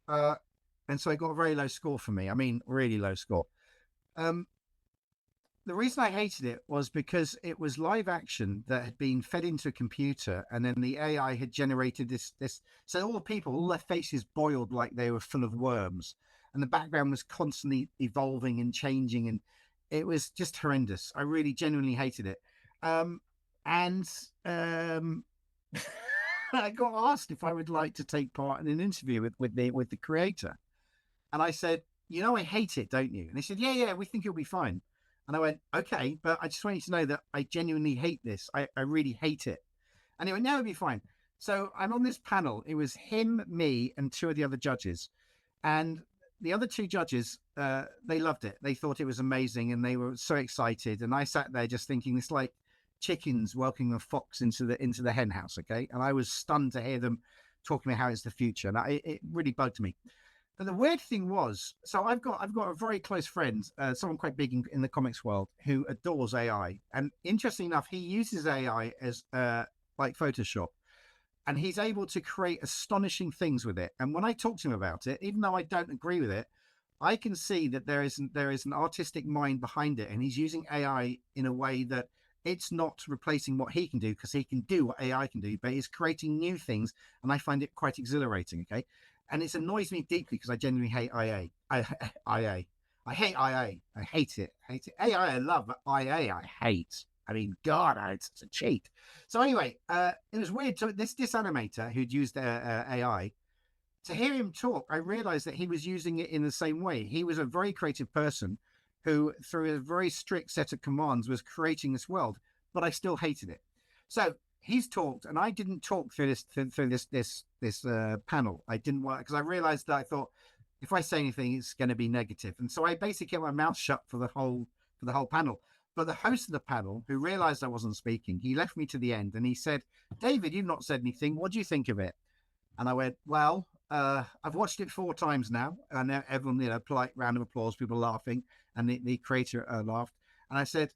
And so it got a very low score for me. I mean, really low score. The reason I hated it was because it was live action that had been fed into a computer, and then the AI had generated this. So all their faces boiled like they were full of worms, and the background was constantly evolving and changing, and it was just horrendous. I really genuinely hated it. I got asked if I would like to take part in an interview with the creator, and I said, I hate it, don't you? And they said, yeah, we think it'll be fine. And I went, okay, but I just want you to know that I genuinely hate this. I really hate it. And he went, no, it'll be fine. So I'm on this panel. It was him, me, and two of the other judges. And the other two judges, they loved it. They thought it was amazing, and they were so excited. And I sat there just thinking, it's like chickens welcoming a fox into the hen house, okay? And I was stunned to hear them talking about how it's the future. And it really bugged me. But the weird thing was, so I've got a very close friend, someone quite big in the comics world, who adores AI. And interesting enough, he uses AI as like Photoshop, and he's able to create astonishing things with it. And when I talk to him about it, even though I don't agree with it, I can see that there is an artistic mind behind it, and he's using AI in a way that it's not replacing what he can do, because he can do what AI can do, but he's creating new things, and I find it quite exhilarating. Okay. And it annoys me deeply because I genuinely hate IA. I hate IA. I hate it. AI I love, but IA I hate. I mean, God, it's a cheat. So anyway, it was weird. So this animator who'd used AI, to hear him talk, I realized that he was using it in the same way. He was a very creative person who, through a very strict set of commands, was creating this world, but I still hated it. So he's talked, and I didn't talk through this panel. I didn't want, because I realized that I thought if I say anything, it's going to be negative, and so I basically kept my mouth shut for the whole panel. But the host of the panel, who realized I wasn't speaking, he left me to the end, and he said, "David, you've not said anything. What do you think of it?" And I went, "Well, I've watched it 4 times now." And everyone, polite round of applause, people laughing, and the creator laughed. And I said,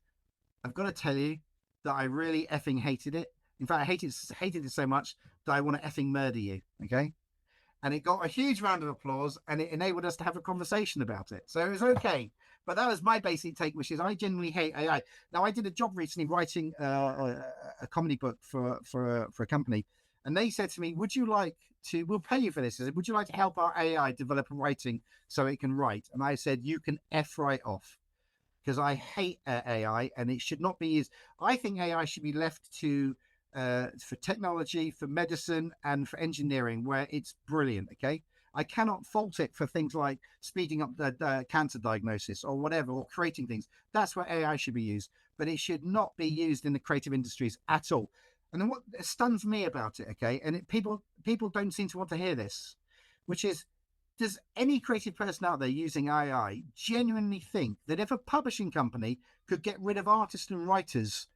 "I've got to tell you that I really effing hated it. In fact, I hated it so much that I want to effing murder you." Okay. And it got a huge round of applause, and it enabled us to have a conversation about it. So it was okay. But that was my basic take, which is I genuinely hate AI. Now, I did a job recently writing a comedy book for a company, and they said to me, "Would you like to? We'll pay you for this. Would you like to help our AI develop a writing so it can write?" And I said, "You can F right off." Because I hate AI, and it should not be used. I think AI should be left to for technology, for medicine, and for engineering, where it's brilliant. Okay, I cannot fault it for things like speeding up the cancer diagnosis or whatever, or creating things. That's where AI should be used, but it should not be used in the creative industries at all. And then what stuns me about it, okay, and people don't seem to want to hear this, which is, does any creative person out there using AI genuinely think that if a publishing company could get rid of artists and writers,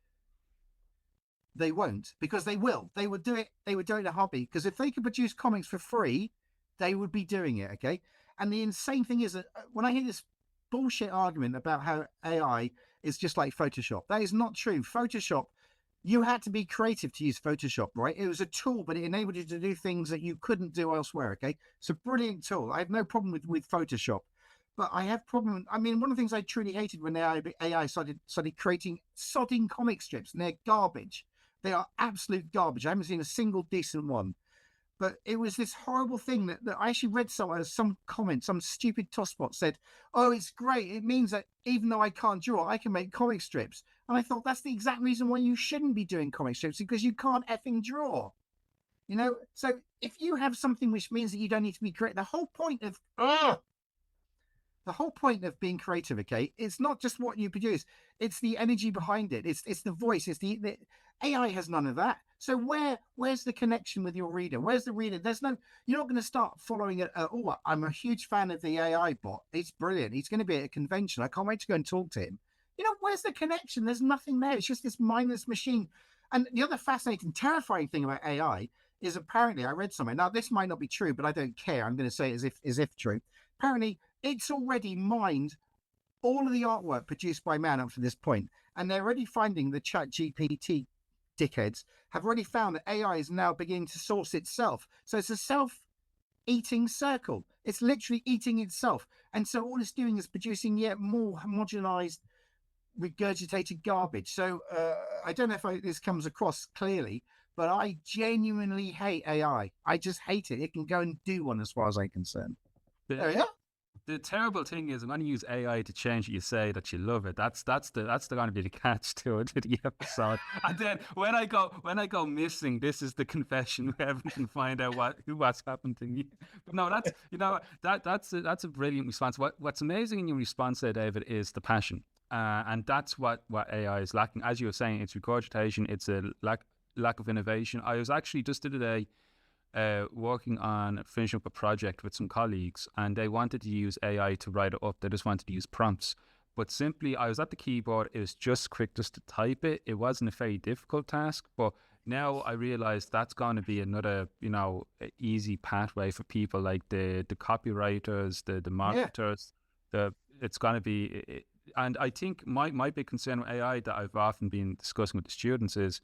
they won't? Because they will. They would do it. They would do it in a hobby. Because if they could produce comics for free, they would be doing it. Okay. And the insane thing is that when I hear this bullshit argument about how AI is just like Photoshop, that is not true. Photoshop, you had to be creative to use Photoshop, right? It was a tool, but it enabled you to do things that you couldn't do elsewhere. Okay, it's a brilliant tool. I have no problem with Photoshop, but I have problem. I mean, one of the things I truly hated when AI started creating sodding comic strips, and they're garbage. They are absolute garbage. I haven't seen a single decent one. But it was this horrible thing that I actually read some comment, some stupid tosspot said, "Oh, it's great. It means that even though I can't draw, I can make comic strips." And I thought that's the exact reason why you shouldn't be doing comic strips, because you can't effing draw. So if you have something which means that you don't need to be creative, the whole point of being creative, okay, it's not just what you produce, it's the energy behind it, it's the voice, it's the AI has none of that. So where's the connection with your reader? Where's the reader? You're not going to start following it. Oh, I'm a huge fan of the AI bot. It's brilliant. He's going to be at a convention. I can't wait to go and talk to him. Where's the connection? There's nothing there. It's just this mindless machine. And the other fascinating, terrifying thing about AI is, apparently, I read somewhere. Now, this might not be true, but I don't care. I'm going to say it as if true. Apparently, it's already mined all of the artwork produced by man up to this point, and they're already finding the Chat GPT dickheads have already found that AI is now beginning to source itself. So it's a self-eating circle. It's literally eating itself. And so all it's doing is producing yet more homogenized, regurgitated garbage. So I don't know if this comes across clearly, but I genuinely hate AI. I just hate it. It can go and do one as far as I'm concerned. There we are. The terrible thing is, I'm going to use AI to change what you say that you love it. That's going to be the catch to the episode. And then when I go missing, this is the confession where everyone can find out what's happened to me. But no, that's a brilliant response. What's amazing in your response there, David, is the passion, and that's what AI is lacking. As you were saying, it's regurgitation. It's a lack of innovation. I was actually just the other day working on finishing up a project with some colleagues, and they wanted to use AI to write it up. They just wanted to use prompts. But simply, I was at the keyboard. It was just quick just to type it. It wasn't a very difficult task. But now I realize that's going to be another, easy pathway for people like the copywriters, the marketers. It's going to be, and I think my big concern with AI that I've often been discussing with the students is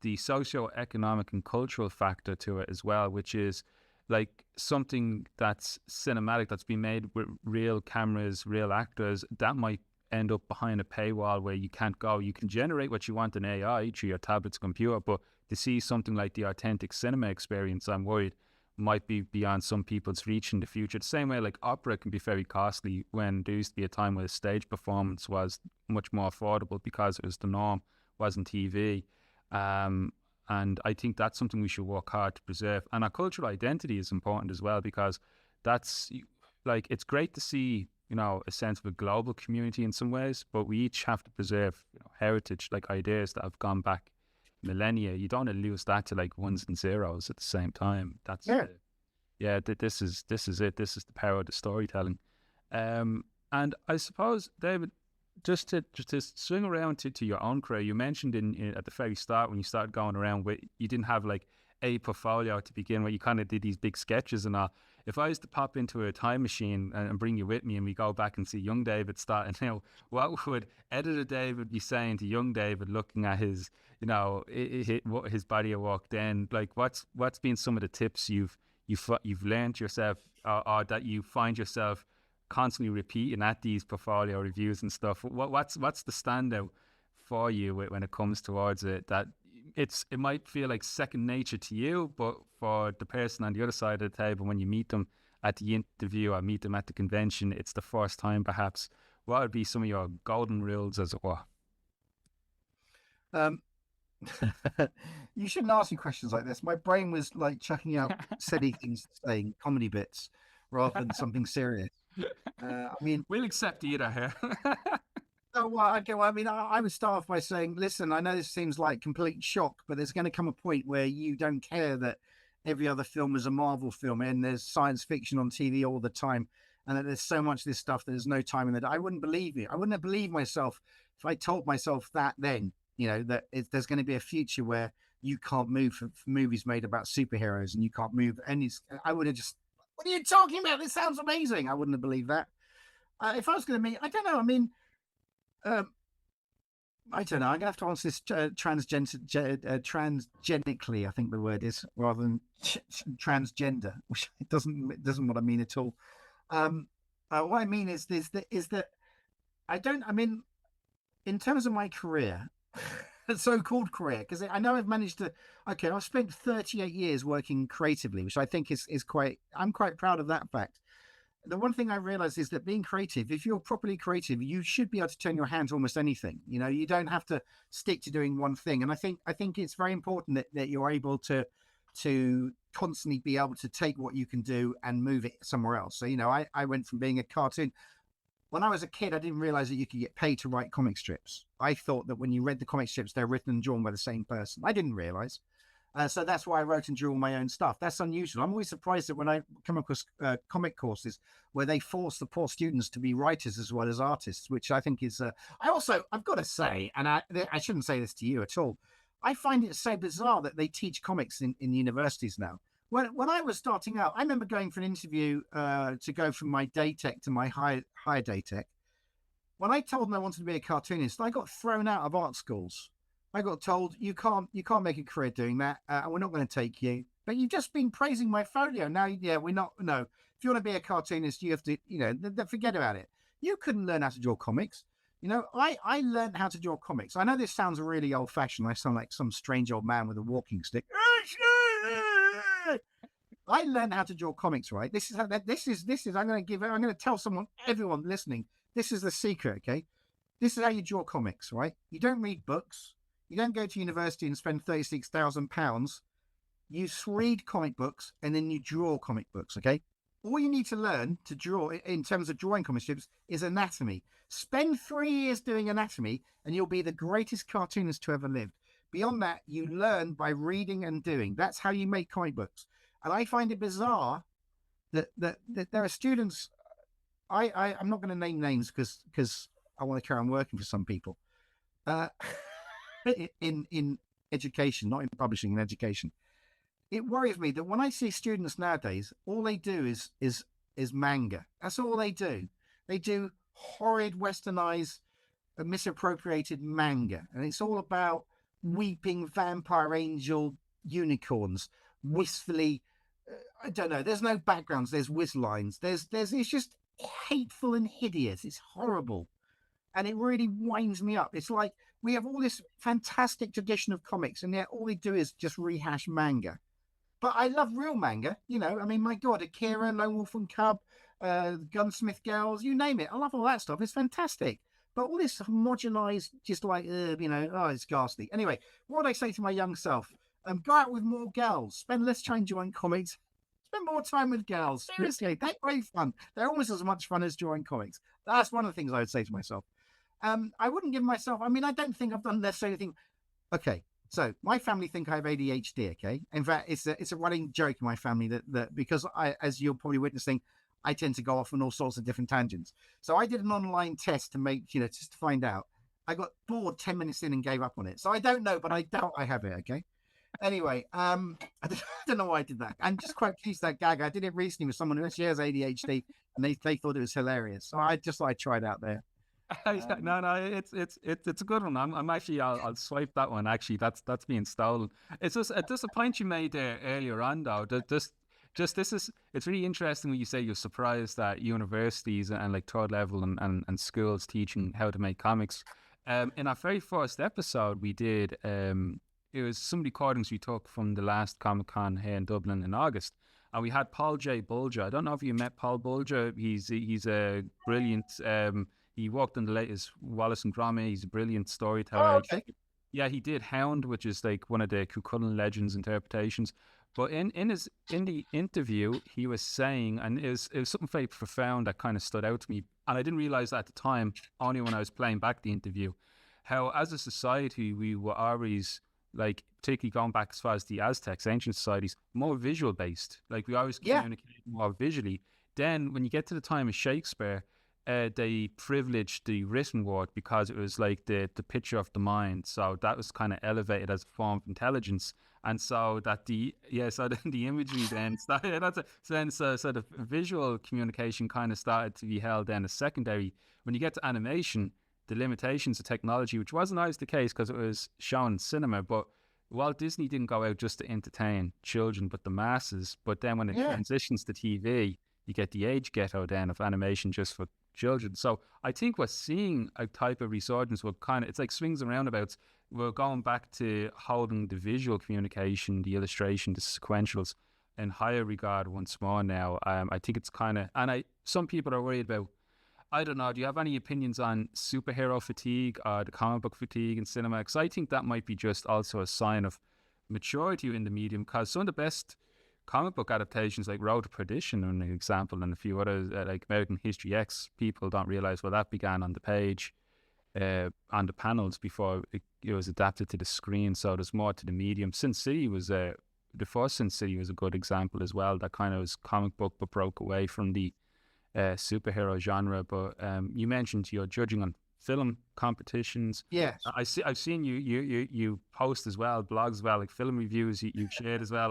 the socio-economic and cultural factor to it as well, which is like something that's cinematic, that's been made with real cameras, real actors, that might end up behind a paywall where you can't go. You can generate what you want in AI through your tablet's computer, but to see something like the authentic cinema experience, I'm worried, might be beyond some people's reach in the future. The same way like opera can be very costly, when there used to be a time where a stage performance was much more affordable because it was the norm. wasn't TV. Um, and I think that's something we should work hard to preserve. And our cultural identity is important as well, because that's like, it's great to see, a sense of a global community in some ways, but we each have to preserve, heritage, like ideas that have gone back millennia. You don't want to lose that to like ones and zeros at the same time. That's Yeah. yeah. This is it. This is the power of the storytelling. And I suppose, David, just to swing around to your own career, you mentioned in at the very start, when you started going around, with you didn't have like a portfolio to begin with. You kind of did these big sketches and all. If I was to pop into a time machine and bring you with me, and we go back and see young David starting now, what would editor David be saying to young David, looking at his, what his body of work then? Like, what's been some of the tips you've learned yourself, or that you find yourself constantly repeating at these portfolio reviews and stuff? What's the standout for you when it comes towards it, that it might feel like second nature to you, but for the person on the other side of the table, when you meet them at the interview or meet them at the convention, it's the first time perhaps? What would be some of your golden rules, as it were? Um, you shouldn't ask me questions like this. My brain was like chucking out silly things, saying comedy bits rather than something serious. I mean, We'll accept either here. oh, well, okay. Well, I mean, I would start off by saying, listen, I know this seems like complete shock, but there's going to come a point where you don't care that every other film is a Marvel film and there's science fiction on TV all the time, and that there's so much of this stuff that there's no time in the day. I wouldn't believe you. I wouldn't have believed myself if I told myself that then, that there's going to be a future where you can't move for movies made about superheroes and you can't move. And I would have just, what are you talking about? This sounds amazing. I wouldn't have believed that. If I was going to meet, I don't know. I mean, um, I don't know. I'm gonna have to answer this transgenically. I think the word is, rather than transgender, which it doesn't what I mean at all. What I mean is that I don't. I mean, in terms of my career, so-called career, because I know I've managed to. Okay, I've spent 38 years working creatively, which I think is quite. I'm quite proud of that fact. The one thing I realized is that being creative, if you're properly creative, you should be able to turn your hand to almost anything. You don't have to stick to doing one thing. And I think it's very important that you're able to constantly be able to take what you can do and move it somewhere else. So, I went from being a cartoon. When I was a kid, I didn't realize that you could get paid to write comic strips. I thought that when you read the comic strips, they're written and drawn by the same person. I didn't realize. So that's why I wrote and drew all my own stuff. That's unusual. I'm always surprised that when I come across comic courses where they force the poor students to be writers as well as artists, which I think is. I've got to say, and I shouldn't say this to you at all, I find it so bizarre that they teach comics in universities now. When I was starting out, I remember going for an interview to go from my day tech to my higher day tech. When I told them I wanted to be a cartoonist, I got thrown out of art schools. I got told you can't make a career doing that. We're not going to take you. But you've just been praising my folio. Now, yeah, we're not. No, if you want to be a cartoonist, you have to. Forget about it. You couldn't learn how to draw comics. I learned how to draw comics. I know this sounds really old fashioned. I sound like some strange old man with a walking stick. I learned how to draw comics. Right. This is how. This is. I'm going to tell everyone listening. This is the secret. Okay. This is how you draw comics. Right. You don't read books. You don't go to university and spend £36,000. You read comic books and then you draw comic books, okay? All you need to learn to draw in terms of drawing comic strips is anatomy. Spend 3 years doing anatomy and you'll be the greatest cartoonist to ever lived. Beyond that, you learn by reading and doing. That's how you make comic books. And I find it bizarre that there are students, I'm not going to name names because I want to carry on working for some people. In education, not in publishing, in education, it worries me that when I see students nowadays, all they do is manga. That's all they do. They do horrid, westernized, misappropriated manga, and it's all about weeping vampire angel unicorns, wistfully. I don't know. There's no backgrounds. There's whiz lines. It's just hateful and hideous. It's horrible. And it really winds me up. It's like we have all this fantastic tradition of comics, and yet all they do is just rehash manga. But I love real manga. I mean, my God, Akira, Lone Wolf and Cub, Gunsmith Girls, you name it. I love all that stuff. It's fantastic. But all this homogenized, just like, oh, it's ghastly. Anyway, what would I say to my young self? Go out with more girls, spend less time drawing comics, spend more time with girls. Seriously, they're great fun. They're almost as much fun as drawing comics. That's one of the things I would say to myself. I wouldn't give myself, I don't think I've done necessarily anything. Okay, so my family think I have ADHD. Okay, in fact, it's a running joke in my family that because as you're probably witnessing, I tend to go off on all sorts of different tangents. So I did an online test to make just to find out. I got bored 10 minutes in and gave up on it. So I don't know, but I doubt I have it. Okay. Anyway, I don't know why I did that. I'm just quite pleased that gag. I did it recently with someone who actually has ADHD, and they thought it was hilarious. So I just thought I'd try it out there. No, it's a good one. I'm actually I'll swipe that one. Actually, that's being stolen. It's just a point you made there earlier on, though. Just this is it's really interesting when you say you're surprised that universities and like third level and schools teaching how to make comics. In our very first episode we did, it was some recordings we took from the last Comic Con here in Dublin in August. And we had Paul J. Bulger. I don't know if you met Paul Bulger. He's a brilliant. He worked on the latest Wallace and Gromit. He's a brilliant storyteller. Oh, okay. Yeah, he did Hound, which is like one of the Cuchulainn Legends interpretations. But in the interview, he was saying, and it was something very profound that kind of stood out to me, and I didn't realize at the time, only when I was playing back the interview, how as a society we were always like, particularly going back as far as the Aztecs, ancient societies, more visual based. Like we always communicate more visually. Then when you get to the time of Shakespeare, they privileged the written word because it was like the picture of the mind. So that was kind of elevated as a form of intelligence. And so that so then the imagery then started. So the visual communication kind of started to be held then as secondary. When you get to animation, the limitations of technology, which wasn't always the case because it was shown in cinema, but Walt Disney didn't go out just to entertain children, but the masses. But then when it transitions to TV, you get the age ghetto then of animation just for children. So I think we're seeing a type of resurgence where it's like swings and roundabouts. We're going back to holding the visual communication, the illustration, the sequentials in higher regard once more now. I think it's some people are worried about, I don't know, do you have any opinions on superhero fatigue or the comic book fatigue in cinema? Because I think that might be just also a sign of maturity in the medium, because some of the best comic book adaptations like Road to Perdition, an example, and a few others like American History X, people don't realize, well, that began on the page, on the panels before it was adapted to the screen. So there's more to the medium. Sin City was the first Sin City was a good example as well. That kind of was comic book but broke away from the superhero genre. But you mentioned you're judging on film competitions. Yes. I've seen you post as well, blogs as well, like film reviews you've shared as well.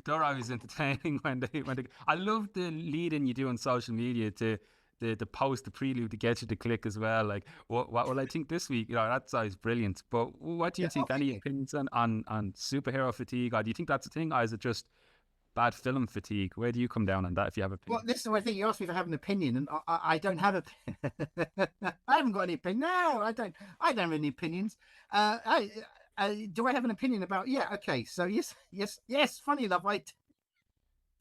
They're always entertaining when they I love the lead in you do on social media to the post, the prelude to get you to click as well. Like what will I think this week? That's always brilliant. But what do you think? Any opinions on superhero fatigue, or do you think that's a thing, or is it just bad film fatigue? Where do you come down on that if you have a opinion? Well, this is I think you asked me if I have an opinion, and I don't have I haven't got any opinion. No, I don't have any opinions. Do I have an opinion about? Yeah, okay. So yes.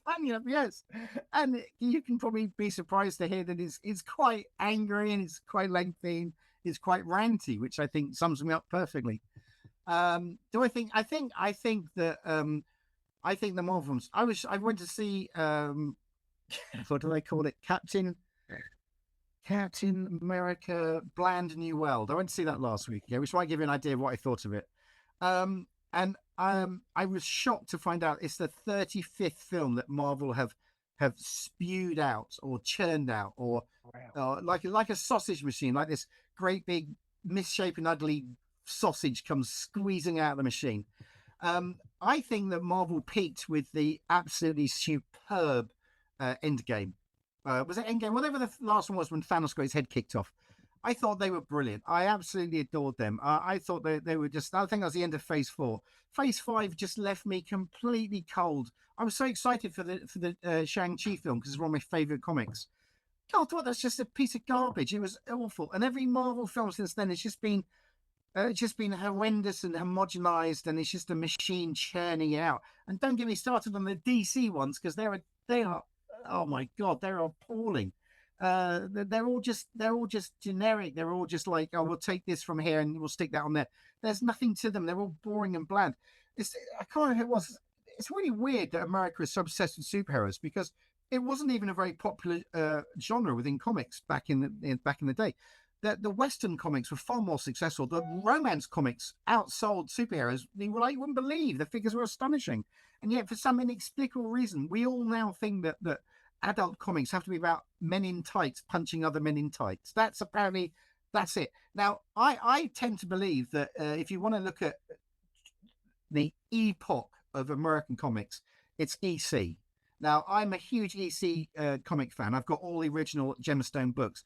Funny enough, yes. And you can probably be surprised to hear that it's quite angry and it's quite lengthy and it's quite ranty, which I think sums me up perfectly. Do I think? I think that I think the Marvel films. I went to see what do they call it? Captain America: Bland New World. I went to see that last week, which might give you an idea of what I thought of it. And I was shocked to find out it's the 35th film that Marvel have spewed out or churned out, or like a sausage machine, like this great big misshapen, ugly sausage comes squeezing out of the machine. I think that Marvel peaked with the absolutely superb Endgame. Was it Endgame? Whatever the last one was when Thanos got his head kicked off. I thought they were brilliant. I absolutely adored them. I thought they were just, I think that was the end of Phase 4. Phase 5 just left me completely cold. I was so excited for the Shang-Chi film because it's one of my favorite comics. God, what, that's just a piece of garbage. It was awful. And every Marvel film since then has just been horrendous and homogenized, and it's just a machine churning out. And don't get me started on the DC ones, because they are, oh my God, they're appalling. They're all just generic. They're all just like, oh, we'll take this from here and we'll stick that on there. There's nothing to them. They're all boring and bland. I can't remember who it was. It's really weird that America is so obsessed with superheroes because it wasn't even a very popular genre within comics back in the day. The Western comics were far more successful. The romance comics outsold superheroes. You wouldn't believe the figures were astonishing, and yet for some inexplicable reason, we all now think that adult comics have to be about men in tights punching other men in tights. That's it. Now, I tend to believe that if you want to look at the epoch of American comics, it's EC. Now, I'm a huge EC comic fan. I've got all the original Gemstone books.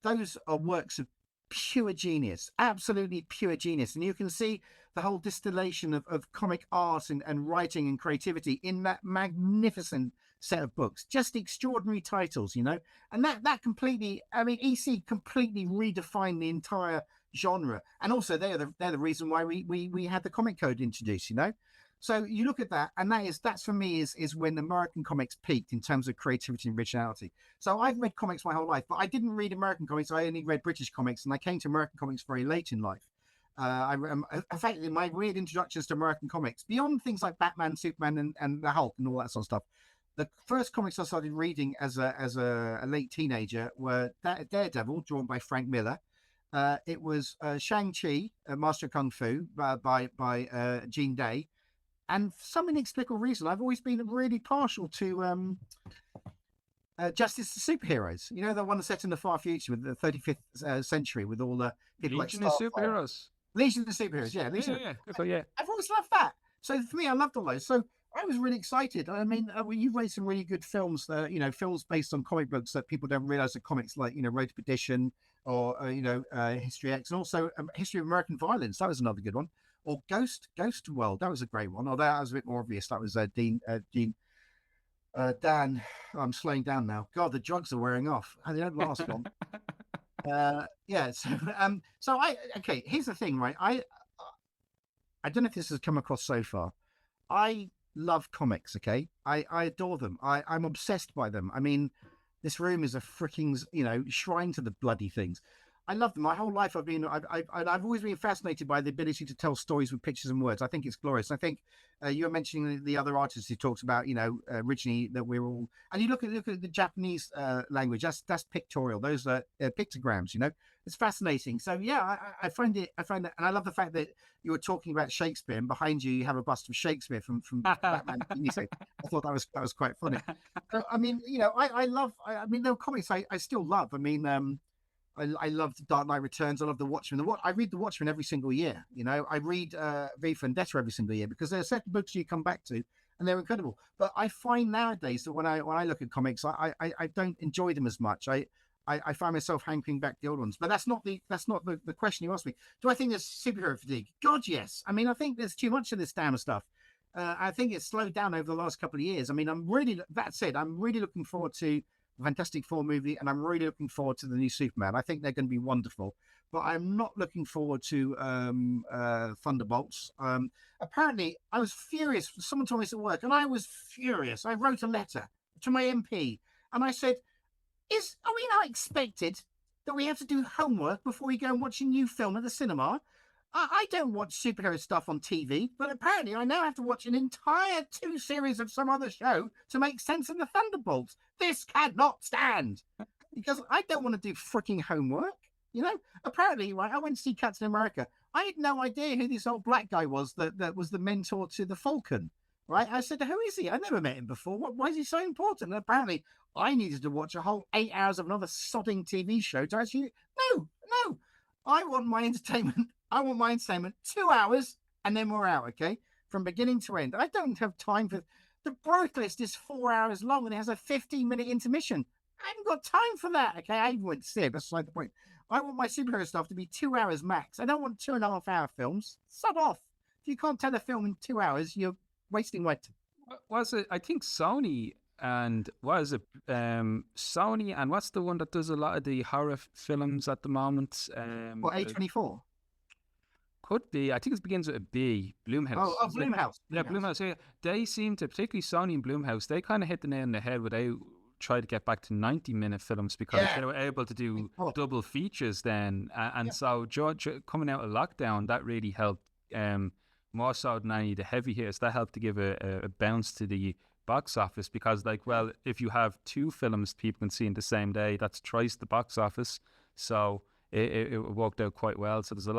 Those are works of pure genius, absolutely pure genius. And you can see the whole distillation of comic art and writing and creativity in that magnificent set of books. Just extraordinary titles, you know. And that completely, I mean, EC completely redefined the entire genre. And also they're the reason why we had the comic code introduced, you know. So you look at that, and that's for me is when American comics peaked in terms of creativity and originality. So I've read comics my whole life, but I didn't read American comics. I only read British comics, and I came to American comics very late in life. In fact, my weird introductions to American comics, beyond things like Batman, Superman, and the Hulk and all that sort of stuff, the first comics I started reading as a late teenager were Daredevil, drawn by Frank Miller. It was Shang-Chi, Master of Kung Fu, by Gene Day. And for some inexplicable reason, I've always been really partial to Justice the Superheroes. You know, the one set in the far future with the 35th century with all the people Legion like of Superheroes. Legion of the Superheroes, yeah. Yeah. I've always loved that. So for me, I loved all those. So I was really excited. I mean, you've made some really good films, films based on comic books that people don't realize are comics, like, Road to Perdition or, History X, and also History of American Violence. That was another good one. Or Ghost World. That was a great one. Although that was a bit more obvious. That was Dan. I'm slowing down now. God, the drugs are wearing off. They don't last long. Yeah. Okay. Here's the thing, right? I don't know if this has come across so far. I love comics. Okay, I adore them. I'm obsessed by them. I mean, this room is a freaking shrine to the bloody things. I love them. My whole life, I've always been fascinated by the ability to tell stories with pictures and words. I think it's glorious. I think you were mentioning the other artists who talked about, originally that we're all, and you look at the Japanese language. That's pictorial. Those are pictograms. It's fascinating. So yeah, I find it, and I love the fact that you were talking about Shakespeare, and behind you have a bust of Shakespeare from Batman. I thought that was quite funny. So, I mean, I love. I mean, there are comics I still love. I mean. I love The Dark Knight Returns. I love The Watchmen. I read The Watchmen every single year. I read V for Vendetta every single year because there are certain books you come back to and they're incredible. But I find nowadays that when I look at comics, I don't enjoy them as much. I find myself hankering back the old ones. But that's not the question you asked me. Do I think there's superhero fatigue? God, yes. I mean, I think there's too much of this damn stuff. I think it's slowed down over the last couple of years. I mean, I'm really looking forward to Fantastic Four movie, and I'm really looking forward to the new Superman. I think they're going to be wonderful, but I'm not looking forward to Thunderbolts. Apparently, I was furious. Someone told me this at work, and I was furious. I wrote a letter to my MP, and I said, are we not expected that we have to do homework before we go and watch a new film at the cinema? I don't watch superhero stuff on TV, but apparently I now have to watch an entire 2 series of some other show to make sense of the Thunderbolts. This cannot stand, because I don't want to do freaking homework. Apparently, right, I went to see Captain America. I had no idea who this old black guy was that was the mentor to the Falcon, right? I said, who is he? I never met him before. Why is he so important? And apparently I needed to watch a whole 8 hours of another sodding TV show to actually, no. I want my entertainment 2 hours, and then we're out, okay? From beginning to end. I don't have time for... The Brutalist is 4 hours long, and it has a 15-minute intermission. I haven't got time for that, okay? I even went to see it. That's like the point. I want my superhero stuff to be 2 hours max. I don't want 2.5 hour films. Sod off. If you can't tell a film in 2 hours, you're wasting my time. Was it, I think Sony, and what's the one that does a lot of the horror films at the moment? A24? Could be. I think it begins with a B. Blumhouse. Oh, Blumhouse. Yeah, Blumhouse. Yeah, they seem to, particularly Sony and Blumhouse, they kind of hit the nail on the head without try to get back to 90-minute films because Yeah. they were able to do Oh, double features then. And yeah. so coming out of lockdown, that really helped, more so than any of the heavy hitters. That helped to give a bounce to the box office because, like, well, if you have two films people can see in the same day, that's twice the box office. So it worked out quite well. So there's a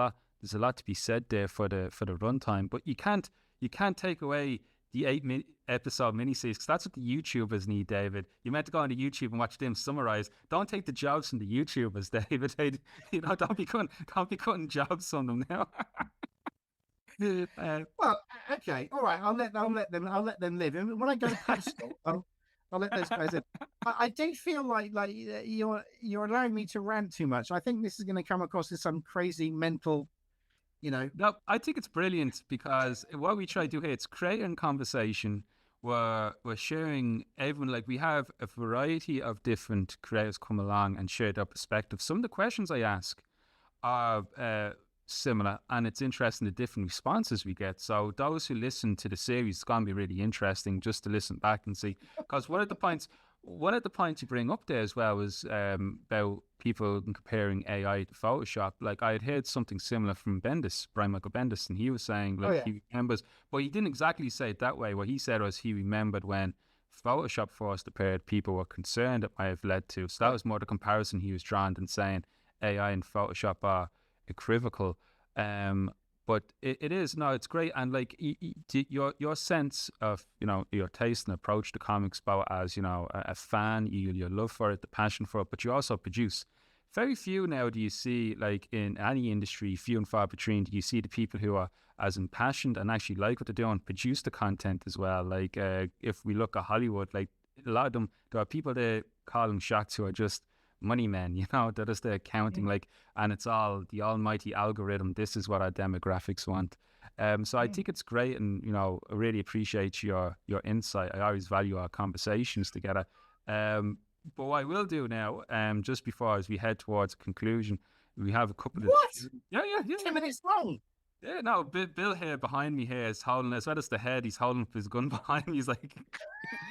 lot to be said there for the runtime. But you can't take away the episode miniseries because that's what the YouTubers need, David. You meant to go onto YouTube and watch them summarize. Don't take the jobs from the YouTubers, David. Don't be cutting jobs from them now. Well, okay, all right. I'll let them live. And when I go to postal, I'll let those guys in. I do feel like you're allowing me to rant too much. I think this is going to come across as some crazy mental, you know. No, I think it's brilliant because what we try to do here, it's creating conversation. We're sharing everyone, like we have a variety of different creators come along and share their perspective. Some of the questions I ask are similar, and it's interesting the different responses we get. So those who listen to the series, it's going to be really interesting just to listen back and see. Because one of the points you bring up there as well was about people comparing AI to Photoshop. Like I had heard something similar from Bendis, Brian Michael Bendis, and he was saying Oh like yeah, he remembers, but he didn't exactly say it that way. What he said was he remembered when Photoshop first appeared, people were concerned it might have led to. So that right. was more the comparison he was drawing than saying AI and Photoshop are equivocal. Um, but it is no, it's great, and like your sense of your taste and approach to comics, both as a fan, your love for it, the passion for it, but you also produce. Very few now do you see, like in any industry, few and far between, do you see the people who are as impassioned and actually like what they're doing, produce the content as well. Like if we look at Hollywood, like a lot of them, there are people they call them shots who are just money men, that is the accounting, like, and it's all the almighty algorithm. This is what our demographics want. So I think it's great, and I really appreciate your insight. I always value our conversations together. But what I will do now, just before as we head towards a conclusion, we have a couple of What? yeah, yeah, yeah. 10 minutes long. Yeah, no, Bill here behind me here is holding, as well as the head, he's holding up his gun behind me. He's like,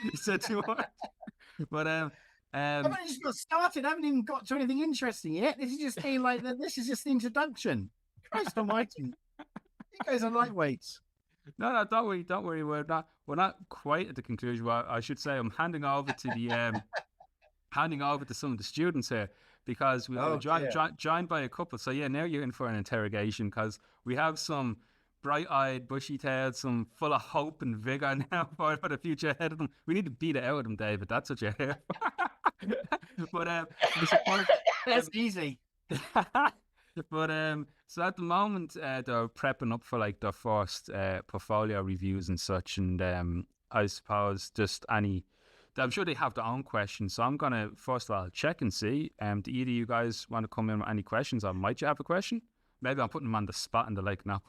he said too much. But I've um, only just got started. I haven't even got to anything interesting yet. This is just this is just the introduction. Christ Almighty! It goes on lightweights. no, don't worry. We're not quite at the conclusion. But I should say I'm handing over to some of the students here because we're Oh dear. joined by a couple. So yeah, now you're in for an interrogation because we have some bright-eyed, bushy-tailed, some full of hope and vigor now for the future ahead of them. We need to beat it out of them, David. That's what you're here for. But I suppose. That's easy. But so at the moment they're prepping up for like their first portfolio reviews and such, and I suppose just any. I'm sure they have their own questions, so I'm gonna first of all check and see. Do either of you guys want to come in with any questions, or might you have a question? Maybe I'm putting them on the spot and the like now.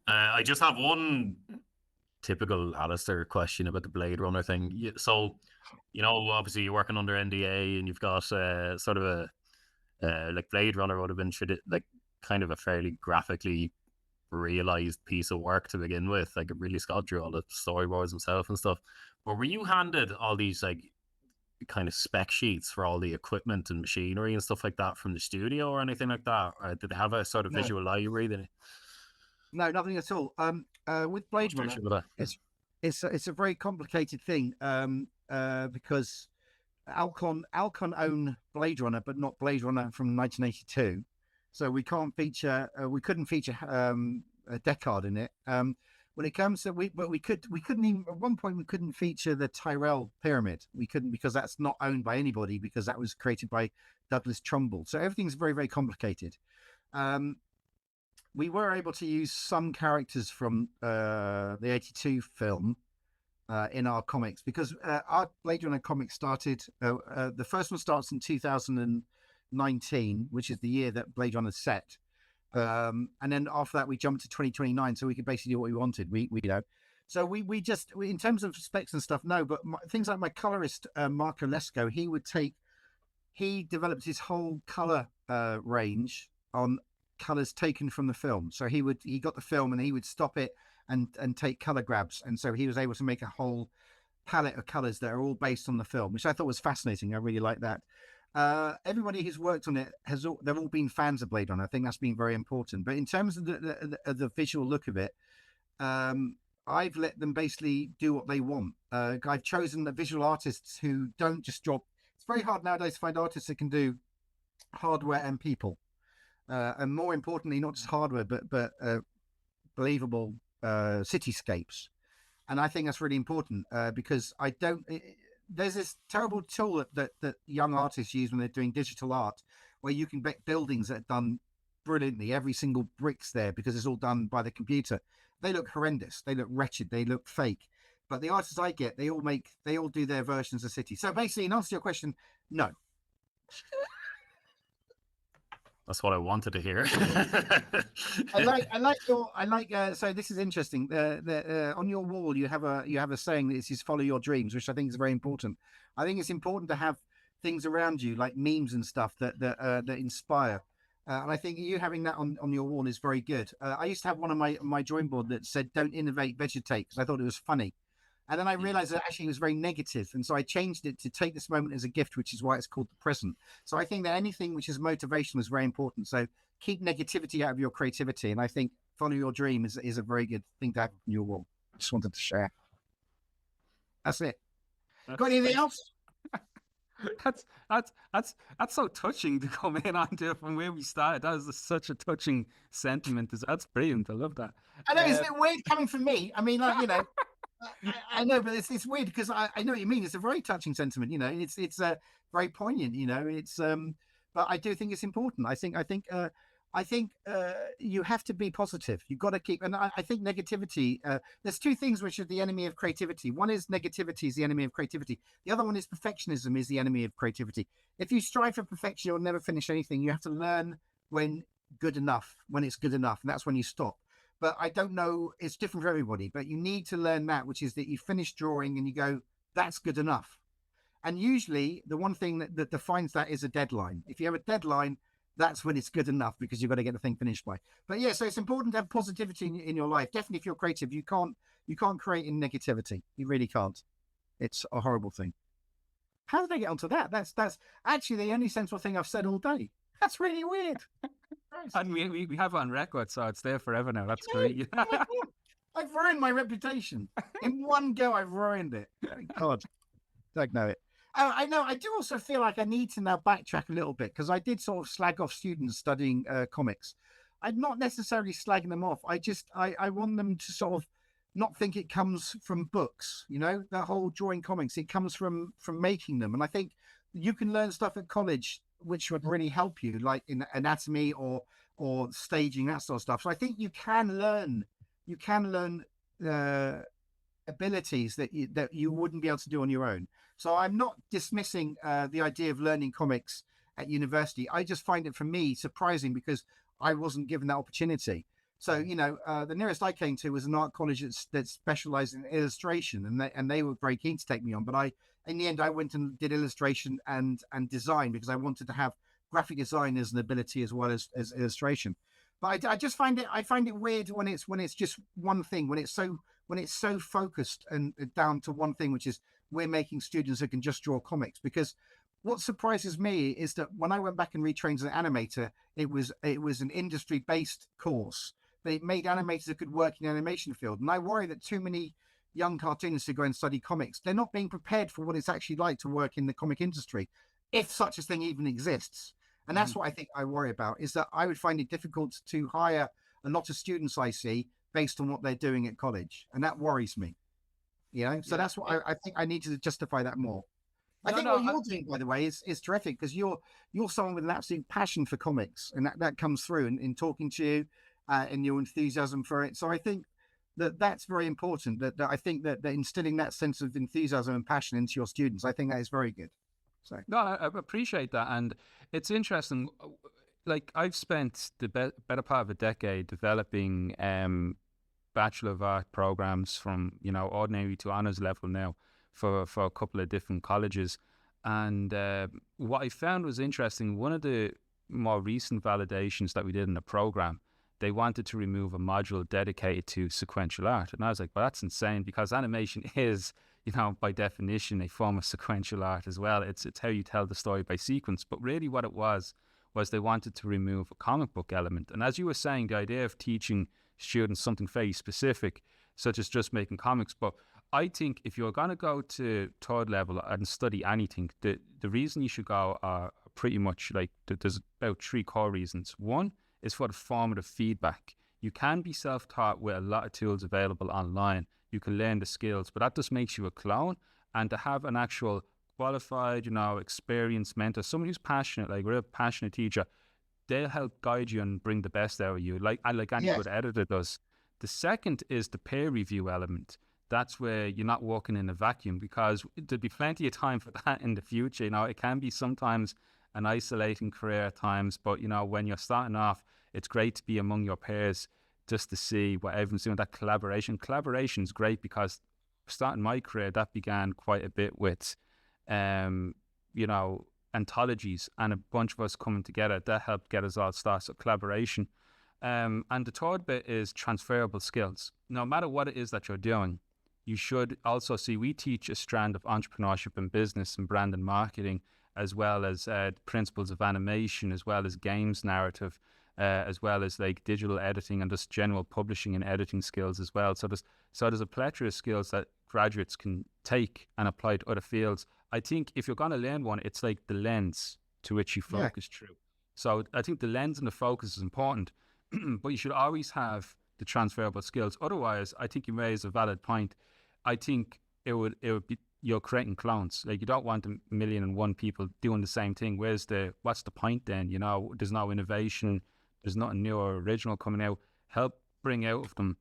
I just have one typical Alistair question about the Blade Runner thing. So, obviously you're working under NDA and you've got sort of a like Blade Runner would have been like kind of a fairly graphically realized piece of work to begin with. Like Ridley Scott drew all the storyboards himself and stuff. But were you handed all these like kind of spec sheets for all the equipment and machinery and stuff like that from the studio or anything like that? Or did they have a sort of No. visual library that? No, nothing at all. With Blade Runner, it's a very complicated thing. Because Alcon own Blade Runner, but not Blade Runner from 1982. So we couldn't feature Deckard in it. When it comes to we couldn't even at one point we couldn't feature the Tyrell Pyramid. We couldn't because that's not owned by anybody because that was created by Douglas Trumbull. So everything's very, very complicated. We were able to use some characters from the 82 film in our comics because our Blade Runner comic started. The first one starts in 2019, which is the year that Blade Runner set. And then after that, we jumped to 2029, so we could basically do what we wanted. We So we just in terms of specs and stuff, no. But things like my colorist Marco Lesko, he developed his whole color range on colors taken from the film. So he got the film and he would stop it and take color grabs, and so he was able to make a whole palette of colors that are all based on the film, which I thought was fascinating. I really like that. Everybody who's worked on it they've all been fans of Blade Runner. I think that's been very important. But in terms of the visual look of it, I've let them basically do what they want. I've chosen the visual artists who don't just drop. It's very hard nowadays to find artists that can do hardware and people, and more importantly, not just hardware, but believable cityscapes. And I think that's really important because there's this terrible tool that young artists use when they're doing digital art, where you can make buildings that are done brilliantly. Every single brick's there because it's all done by the computer. They look horrendous. They look wretched. They look fake. But the artists I get, they all do their versions of cities. So basically, in answer to your question, no. That's what I wanted to hear. So this is interesting. On your wall, you have a saying that is follow your dreams, which I think is very important. I think it's important to have things around you like memes and stuff that inspire. And I think you having that on your wall is very good. I used to have one on my drawing board that said, "Don't innovate, vegetate," because I thought it was funny. And then I realized that actually it was very negative. And so I changed it to take this moment as a gift, which is why it's called the present. So I think that anything which is motivational is very important. So keep negativity out of your creativity. And I think follow your dream is a very good thing to have on your wall. Just wanted to share. That's it. Got anything else? That's so touching to come in onto it from where we started. That is such a touching sentiment. That's brilliant. I love that. I know, isn't it weird coming from me? I mean, like, I know, but it's weird because I know what you mean. It's a very touching sentiment, it's very poignant, it's but I do think it's important. I think you have to be positive. You've got to keep, and I think negativity, there's two things which are the enemy of creativity. One is negativity is the enemy of creativity. The other one is perfectionism is the enemy of creativity. If you strive for perfection, you'll never finish anything. You have to learn when it's good enough, and that's when you stop. But I don't know, it's different for everybody, but you need to learn that, which is that you finish drawing and you go, that's good enough. And usually the one thing that defines that is a deadline. If you have a deadline, that's when it's good enough because you've got to get the thing finished by. But yeah, so it's important to have positivity in your life. Definitely if you're creative, you can't create in negativity. You really can't. It's a horrible thing. How did I get onto that? That's actually the only sensible thing I've said all day. That's really weird. And we have it on record, so it's there forever now. That's great. I've ruined my reputation. In one go, I've ruined it. God, don't know it. I know. I do also feel like I need to now backtrack a little bit because I did sort of slag off students studying comics. I'm not necessarily slagging them off. I want them to sort of not think it comes from books. That whole drawing comics, it comes from making them. And I think you can learn stuff at college which would really help you, like in anatomy or staging, that sort of stuff. So I think you can learn abilities that you wouldn't be able to do on your own. So I'm not dismissing the idea of learning comics at university. I just find it, for me, surprising because I wasn't given that opportunity. So, the nearest I came to was an art college that specialized in illustration, and they were very keen to take me on. But in the end, I went and did illustration and design because I wanted to have graphic design as an ability as well as illustration. But I just find it weird when it's just one thing, when it's so focused and down to one thing, which is we're making students that can just draw comics. Because what surprises me is that when I went back and retrained as an animator, it was an industry-based course. They made animators that could work in the animation field. And I worry that too many young cartoonists who go and study comics, they're not being prepared for what it's actually like to work in the comic industry, if such a thing even exists. And that's what I think I worry about, is that I would find it difficult to hire a lot of students I see based on what they're doing at college. And that worries me. So that's what I think I need to justify that more. What you're doing, by the way, is terrific because you're someone with an absolute passion for comics, and that comes through in talking to you and your enthusiasm for it. So I think that's very important. That I think that instilling that sense of enthusiasm and passion into your students, I think that is very good. So no, I appreciate that, and it's interesting. Like I've spent the better part of a decade developing Bachelor of Art programs from ordinary to honors level now for a couple of different colleges, and what I found was interesting. One of the more recent validations that we did in the program, they wanted to remove a module dedicated to sequential art, and I was like, well, that's insane because animation is by definition, a form of sequential art as well. It's how you tell the story by sequence. But really what it was they wanted to remove a comic book element. And as you were saying, the idea of teaching students something very specific, such as just making comics. But I think if you're going to go to third level and study anything, the reason you should go are pretty much like, there's about 3 core reasons. One is for the formative feedback. You can be self-taught with a lot of tools available online. You can learn the skills, but that just makes you a clone. And to have an actual qualified, experienced mentor, someone who's passionate, like a real passionate teacher, they'll help guide you and bring the best out of you, like any good editor does. The second is the peer review element. That's where you're not walking in a vacuum, because there'll be plenty of time for that in the future. It can be sometimes an isolating career at times, but when you're starting off, it's great to be among your peers just to see what everyone's doing. That collaboration is great, because starting my career, that began quite a bit with anthologies and a bunch of us coming together. That helped get us all started. So collaboration. And the third bit is transferable skills. No matter what it is that you're doing, you should also see, we teach a strand of entrepreneurship and business and brand and marketing, as well as principles of animation, as well as games narrative, as well as like digital editing and just general publishing and editing skills as well. So there's a plethora of skills that graduates can take and apply to other fields. I think if you're going to learn one, it's like the lens to which you focus through. So I think the lens and the focus is important, but you should always have the transferable skills. Otherwise, I think you raise a valid point. I think it would be, you're creating clones. Like, you don't want 1,000,001 people doing the same thing. What's the point then? There's no innovation. There's nothing new or original coming out. Help bring out of them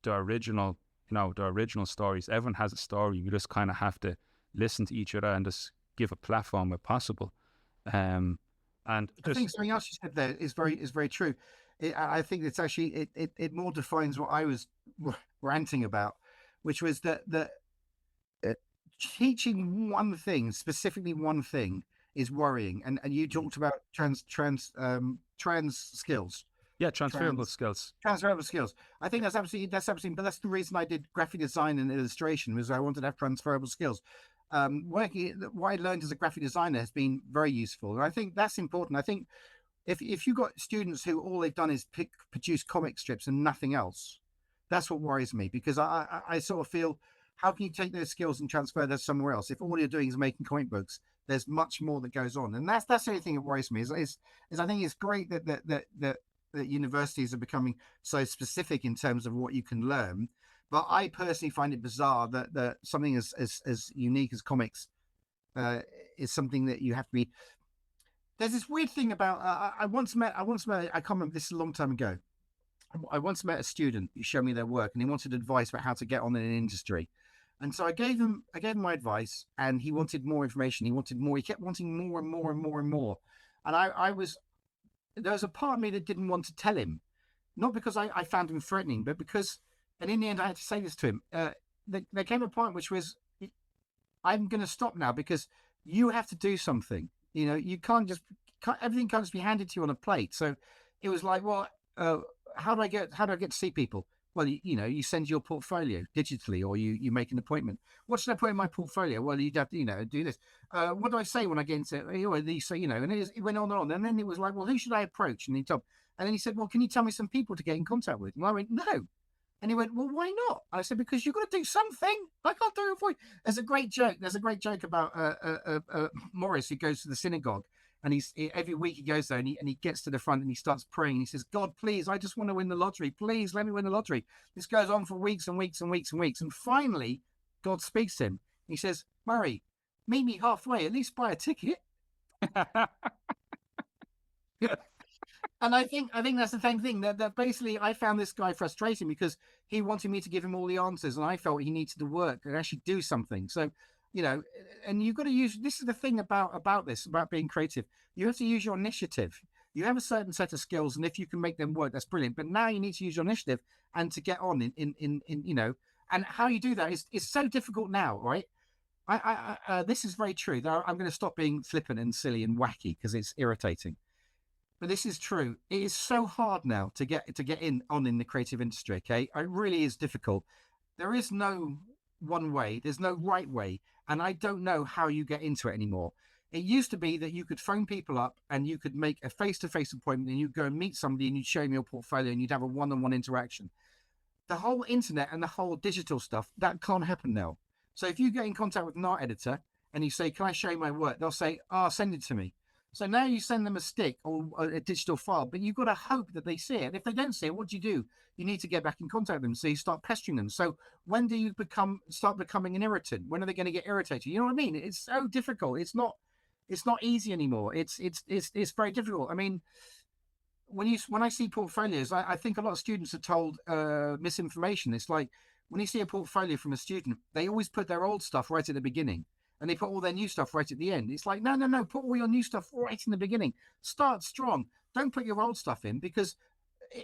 the original, the original stories. Everyone has a story. You just kind of have to listen to each other and just give a platform where possible. And I think something else you said there is very true. I think it's actually it more defines what I was ranting about, which was that teaching one thing, specifically one thing, is worrying. And you talked about trans skills. Yeah, transferable skills. Transferable skills. I think that's absolutely. But that's the reason I did graphic design and illustration, was I wanted to have transferable skills. What I learned as a graphic designer has been very useful, and I think that's important. I think if you've got students who all they've done is produce comic strips and nothing else, that's what worries me, because I sort of feel, how can you take those skills and transfer those somewhere else if all you're doing is making comic books? There's much more that goes on, and that's the only thing that worries me. Is I think it's great that universities are becoming so specific in terms of what you can learn, but I personally find it bizarre that something as unique as comics is something that you have to be. There's this weird thing about I once met I can't remember, this is a long time ago. I once met a student who showed me their work, and he wanted advice about how to get on in an industry. And so I gave him my advice, and he wanted more information. He wanted more. He kept wanting more and more and more and more. And there was a part of me that didn't want to tell him, not because I found him threatening, but because, and in the end I had to say this to him. There came a point which was, I'm going to stop now, because you have to do something. You can't everything can't just be handed to you on a plate. So it was like, well, how do I get to see people? Well, you send your portfolio digitally, or you make an appointment. What should I put in my portfolio? Well, you'd have to, do this. What do I say when I get into, and it went on and on. And then it was like, well, who should I approach? And then he said, well, can you tell me some people to get in contact with? And I went, no. And he went, well, why not? I said, because you've got to do something. I can't do it for you. There's a great joke about Morris, who goes to the synagogue. And every week he goes there, and he gets to the front, and he starts praying. And he says, God, please, I just want to win the lottery. Please let me win the lottery. This goes on for weeks and weeks and weeks and weeks. And finally, God speaks to him. He says, Murray, meet me halfway. At least buy a ticket. And I think that's the same thing. That basically, I found this guy frustrating, because he wanted me to give him all the answers, and I felt he needed to work and actually do something. So, and you've got to use, this is the thing about being creative. You have to use your initiative. You have a certain set of skills, and if you can make them work, that's brilliant. But now you need to use your initiative and to get on in and how you do that is so difficult now, right? This is very true. I'm going to stop being flippant and silly and wacky, because it's irritating. But this is true. It is so hard now to get in the creative industry. Okay, it really is difficult. There is no one way. There's no right way. And I don't know how you get into it anymore. It used to be that you could phone people up and you could make a face-to-face appointment and you'd go and meet somebody and you'd show them your portfolio and you'd have a one-on-one interaction. The whole internet and the whole digital stuff, that can't happen now. So if you get in contact with an art editor and you say, can I show you my work? They'll say, oh, send it to me. So now you send them a stick or a digital file, but you've got to hope that they see it. If they don't see it, what do? You need to get back in contact with them. So you start pestering them. So when do you start becoming an irritant? When are they going to get irritated? You know what I mean? It's so difficult. It's not easy anymore. It's very difficult. I mean, when I see portfolios, I think a lot of students are told misinformation. It's like when you see a portfolio from a student, they always put their old stuff right at the beginning and they put all their new stuff right at the end. It's like, no, put all your new stuff right in the beginning. Start strong. Don't put your old stuff in, because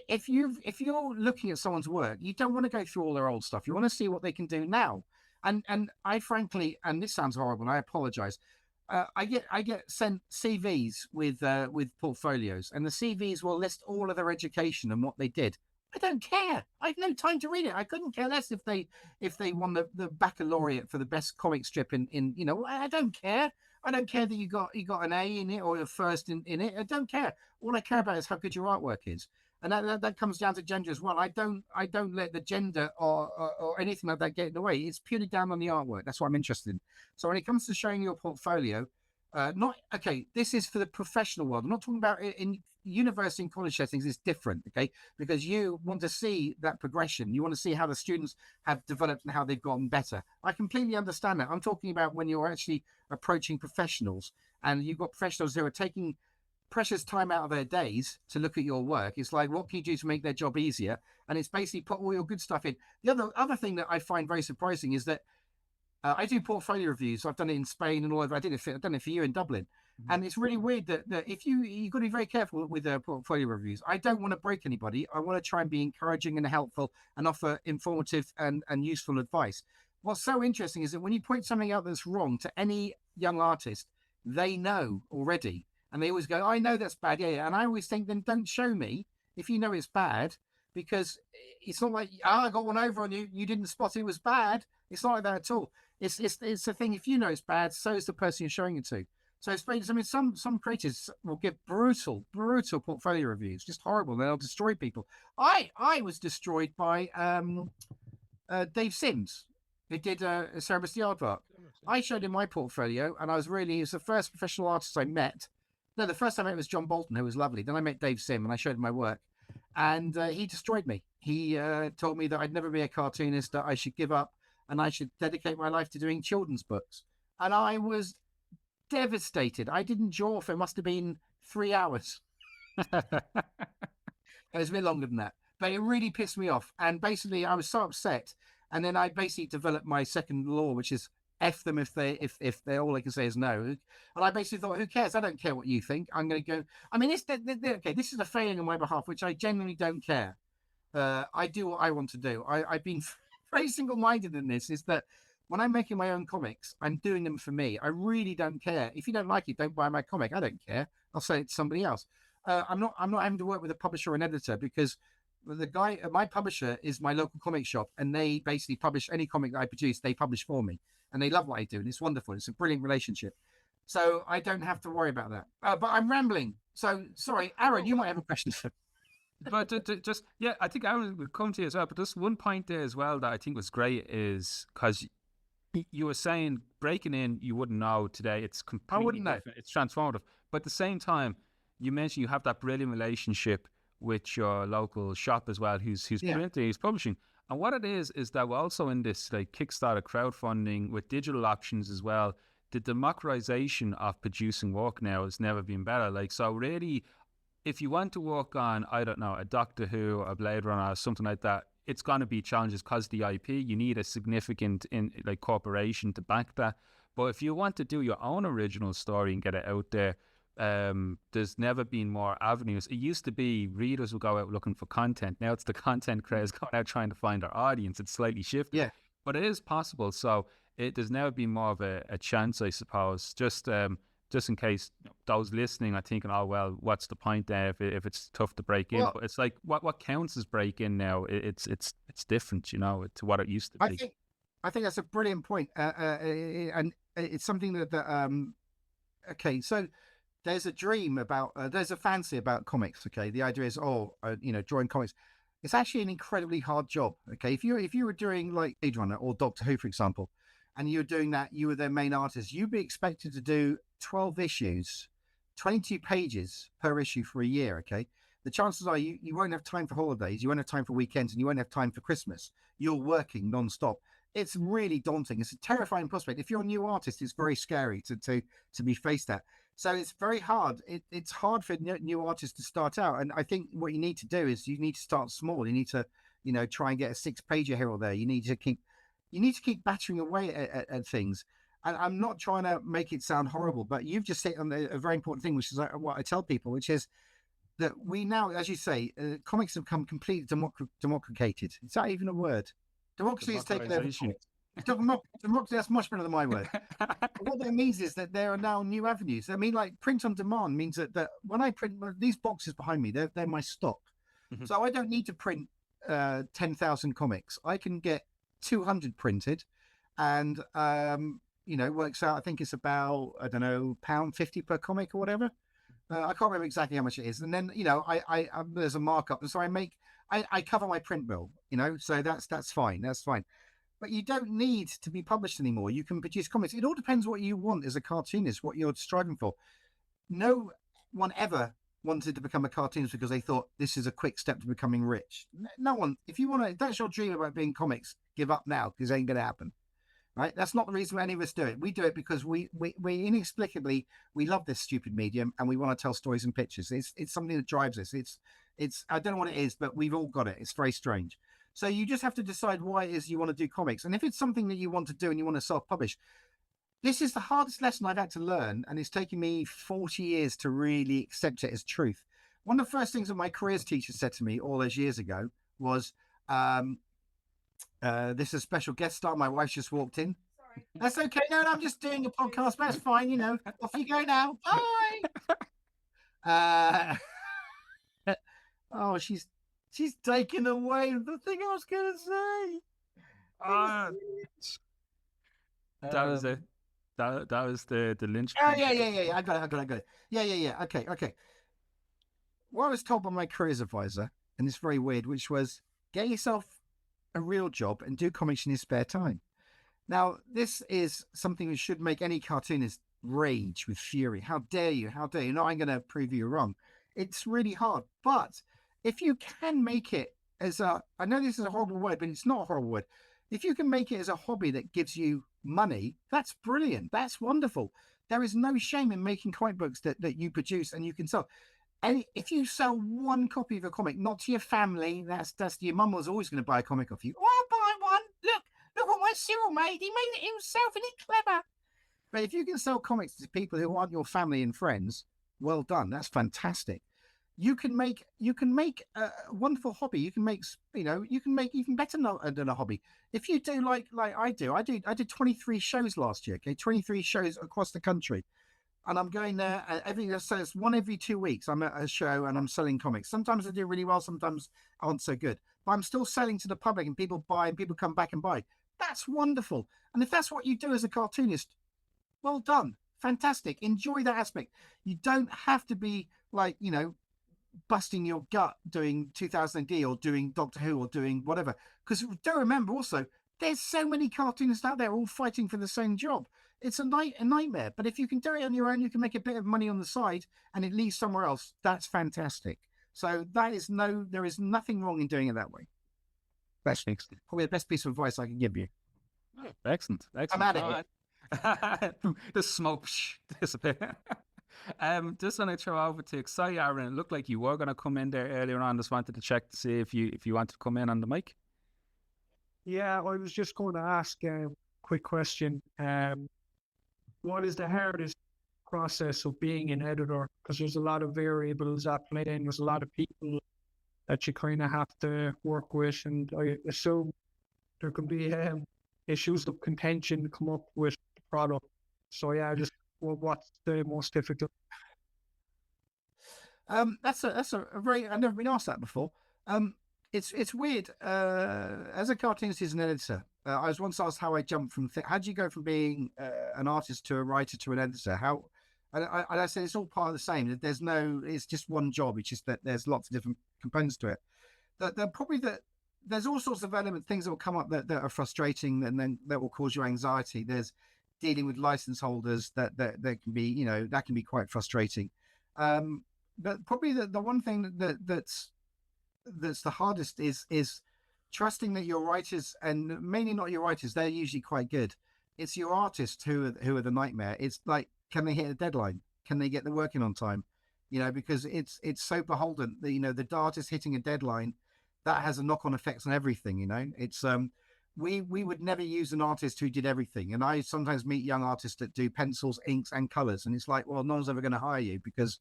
if you're looking at someone's work, you don't want to go through all their old stuff. You want to see what they can do now. And I frankly, and this sounds horrible, and I apologize, I get sent CVs with portfolios, and the CVs will list all of their education and what they did. I don't care. I have no time to read it. I couldn't care less if they won the baccalaureate for the best comic strip in I don't care. I don't care that you got an A in it or a first in it. I don't care. All I care about is how good your artwork is. And that comes down to gender as well. I don't let the gender or anything like that get in the way. It's purely down on the artwork. That's what I'm interested in. So when it comes to showing your portfolio, this is for the professional world. I'm not talking about in university and college settings. It's different, okay? Because you want to see that progression. You want to see how the students have developed and how they've gotten better. I completely understand that. I'm talking about when you're actually approaching professionals and you've got professionals who are taking precious time out of their days to look at your work. It's like, what can you do to make their job easier? And it's basically put all your good stuff in. The other thing that I find very surprising is that I do portfolio reviews. I've done it in Spain and all over. I've done it for you in Dublin. Mm-hmm. And it's really weird that if you've got to be very careful with portfolio reviews. I don't want to break anybody. I want to try and be encouraging and helpful and offer informative and useful advice. What's so interesting is that when you point something out that's wrong to any young artist, they know already. And they always go, I know that's bad. Yeah. And I always think, then don't show me if you know it's bad, because it's not like, I got one over on you. You didn't spot it was bad. It's not like that at all. It's a thing. If you know it's bad, so is the person you're showing it to. So it's, I mean, some creators will give brutal portfolio reviews, just horrible. They'll destroy people. I was destroyed by Dave Sims, who did Cerebus the Aardvark. I showed him my portfolio, and he was the first professional artist I met. No, the first time I met was John Bolton, who was lovely. Then I met Dave Sim, and I showed him my work, and he destroyed me. He told me that I'd never be a cartoonist, that I should give up, and I should dedicate my life to doing children's books. And I was devastated. I didn't draw for, it must have been 3 hours. It was a bit longer than that, but it really pissed me off. And basically, I was so upset. And then I basically developed my second law, which is F them if they all they can say is no. And I basically thought, who cares? I don't care what you think. I'm going to go. I mean, okay. This is a failing on my behalf, which I genuinely don't care. I do what I want to do. I've been very single-minded in this. Is that when I'm making my own comics, I'm doing them for me. I really don't care. If you don't like it, don't buy my comic. I don't care. I'll sell it to somebody else. I'm not having to work with a publisher or an editor, because the guy, my publisher is my local comic shop, and they basically publish any comic that I produce. They publish for me, and they love what I do, and it's wonderful. It's a brilliant relationship. So I don't have to worry about that. But I'm rambling. So sorry, Aaron, you might have a question. But I think Aaron will come to you as well. But just one point there as well that I think was great is because you were saying breaking in, you wouldn't know today. It's completely I wouldn't know. different. It's transformative. But at the same time, you mentioned you have that brilliant relationship with your local shop as well, who's printing, who's publishing. And what it is that we're also in this like Kickstarter crowdfunding with digital options as well. The democratization of producing work now has never been better. Like, so really, if you want to work on, I don't know, a Doctor Who or a Blade Runner or something like that, it's going to be challenges because the IP, you need a significant corporation to back that. But if you want to do your own original story and get it out there, there's never been more avenues. It used to be readers would go out looking for content. Now it's the content creators going out trying to find their audience. It's slightly shifted. Yeah. But it is possible. So there's never been more of a chance, I suppose. Just in case those listening are thinking, oh, well, what's the point there if it's tough to break in? But it's like, what counts as break in now? It's different, to what it used to be. I think that's a brilliant point. And it's something okay, so there's a dream about, there's a fancy about comics. Okay, the idea is, drawing comics. It's actually an incredibly hard job. Okay, if you were doing like Blade Runner or Doctor Who, for example, and you were doing that, you were their main artist. You'd be expected to do 12 issues, 22 pages per issue for a year. Okay, the chances are you won't have time for holidays, you won't have time for weekends, and you won't have time for Christmas. You're working non-stop. It's really daunting. It's a terrifying prospect. If you're a new artist, it's very scary to be faced at. So it's very hard. It's hard for new artists to start out. And I think what you need to do is you need to start small. You need to, try and get a 6-pager here or there. You need to keep battering away at things. And I'm not trying to make it sound horrible, but you've just hit on a very important thing, which is what I tell people, which is that we now, as you say, comics have become completely democrated. Is that even a word? Democracy has taken over. Democracy, that's much better than my word. What that means is that there are now new avenues. I mean, like print on demand means that when I print these boxes behind me, they're my stock. Mm-hmm. So I don't need to print 10,000 comics. I can get 200 printed, and it works out. I think it's about, I don't know, £1.50 per comic or whatever. I can't remember exactly how much it is. And then I there's a markup, and so I cover my print bill. So that's fine. That's fine. But you don't need to be published anymore. You can produce comics. It all depends what you want as a cartoonist, what you're striving for. No one ever wanted to become a cartoonist because they thought this is a quick step to becoming rich. No one. If you want to, that's your dream about being comics, give up now because it ain't going to happen. Right? That's not the reason any of us do it. We do it because we inexplicably, we love this stupid medium and we want to tell stories and pictures. It's something that drives us. It's I don't know what it is, but we've all got it. It's very strange. So you just have to decide why it is you want to do comics. And if it's something that you want to do and you want to self-publish, this is the hardest lesson I've had to learn. And it's taken me 40 years to really accept it as truth. One of the first things that my careers teacher said to me all those years ago was, this is a special guest star. My wife just walked in. Sorry. That's okay. No, I'm just doing a podcast. That's fine. Off you go now. Bye. Oh, she's taken away the thing I was going to say. That was it. That was the lynch. Oh, yeah. I got it. Yeah. Okay. What I was told by my careers advisor, and it's very weird, which was get yourself a real job and do comics in your spare time. Now, this is something that should make any cartoonist rage with fury. How dare you? No, I'm going to prove you wrong. It's really hard. But if you can make it as I know this is a horrible word, but it's not a horrible word. If you can make it as a hobby that gives you money, that's brilliant. That's wonderful. There is no shame in making comic books that you produce and you can sell. And if you sell one copy of a comic, not to your family, that's your mum was always going to buy a comic off you. Oh, I'll buy one. Look what my Cyril made. He made it himself. Isn't it clever? But if you can sell comics to people who aren't your family and friends, well done. That's fantastic. You can make a wonderful hobby. You can make even better than a hobby. If you do like I do. I did 23 shows last year. Okay, 23 shows across the country. And I'm going there so it's one every 2 weeks. I'm at a show and I'm selling comics. Sometimes I do really well, sometimes aren't so good. But I'm still selling to the public and people buy and people come back and buy. That's wonderful. And if that's what you do as a cartoonist, well done. Fantastic. Enjoy that aspect. You don't have to be busting your gut doing 2000 AD or doing Doctor Who or doing whatever. Because do remember also, there's so many cartoonists out there all fighting for the same job. It's a nightmare. But if you can do it on your own, you can make a bit of money on the side and it leaves somewhere else. That's fantastic. So there is nothing wrong in doing it that way. That's probably the best piece of advice I can give you. Oh, excellent. I'm out of it. The smoke disappear. Just want to throw over to Xi, Aaron. It looked like you were going to come in there earlier on. Just wanted to check to see if you wanted to come in on the mic. Yeah, I was just going to ask a quick question. What is the hardest process of being an editor? Because there's a lot of variables at play and there's a lot of people that you kind of have to work with. And I assume there could be issues of contention come up with the product. So yeah, what's the most difficult? That's a very, I've never been asked that before. It's weird. As a cartoonist, as an editor, I was once asked how I jumped from. How do you go from being an artist to a writer to an editor? How? And I said it's all part of the same. There's no. It's just one job. It's just that there's lots of different components to it. There's all sorts of things that will come up that are frustrating, and then that will cause you anxiety. There's dealing with license holders that can be, that can be quite frustrating. But probably the one thing that's the hardest is trusting that your writers, and mainly not your writers, they're usually quite good. It's your artists who are the nightmare. It's like, can they hit a deadline? Can they get the work in on time? Because it's so beholden that, the artist hitting a deadline, that has a knock-on effects on everything. It's we would never use an artist who did everything. And I sometimes meet young artists that do pencils, inks, and colors, and it's like, well, no one's ever going to hire you because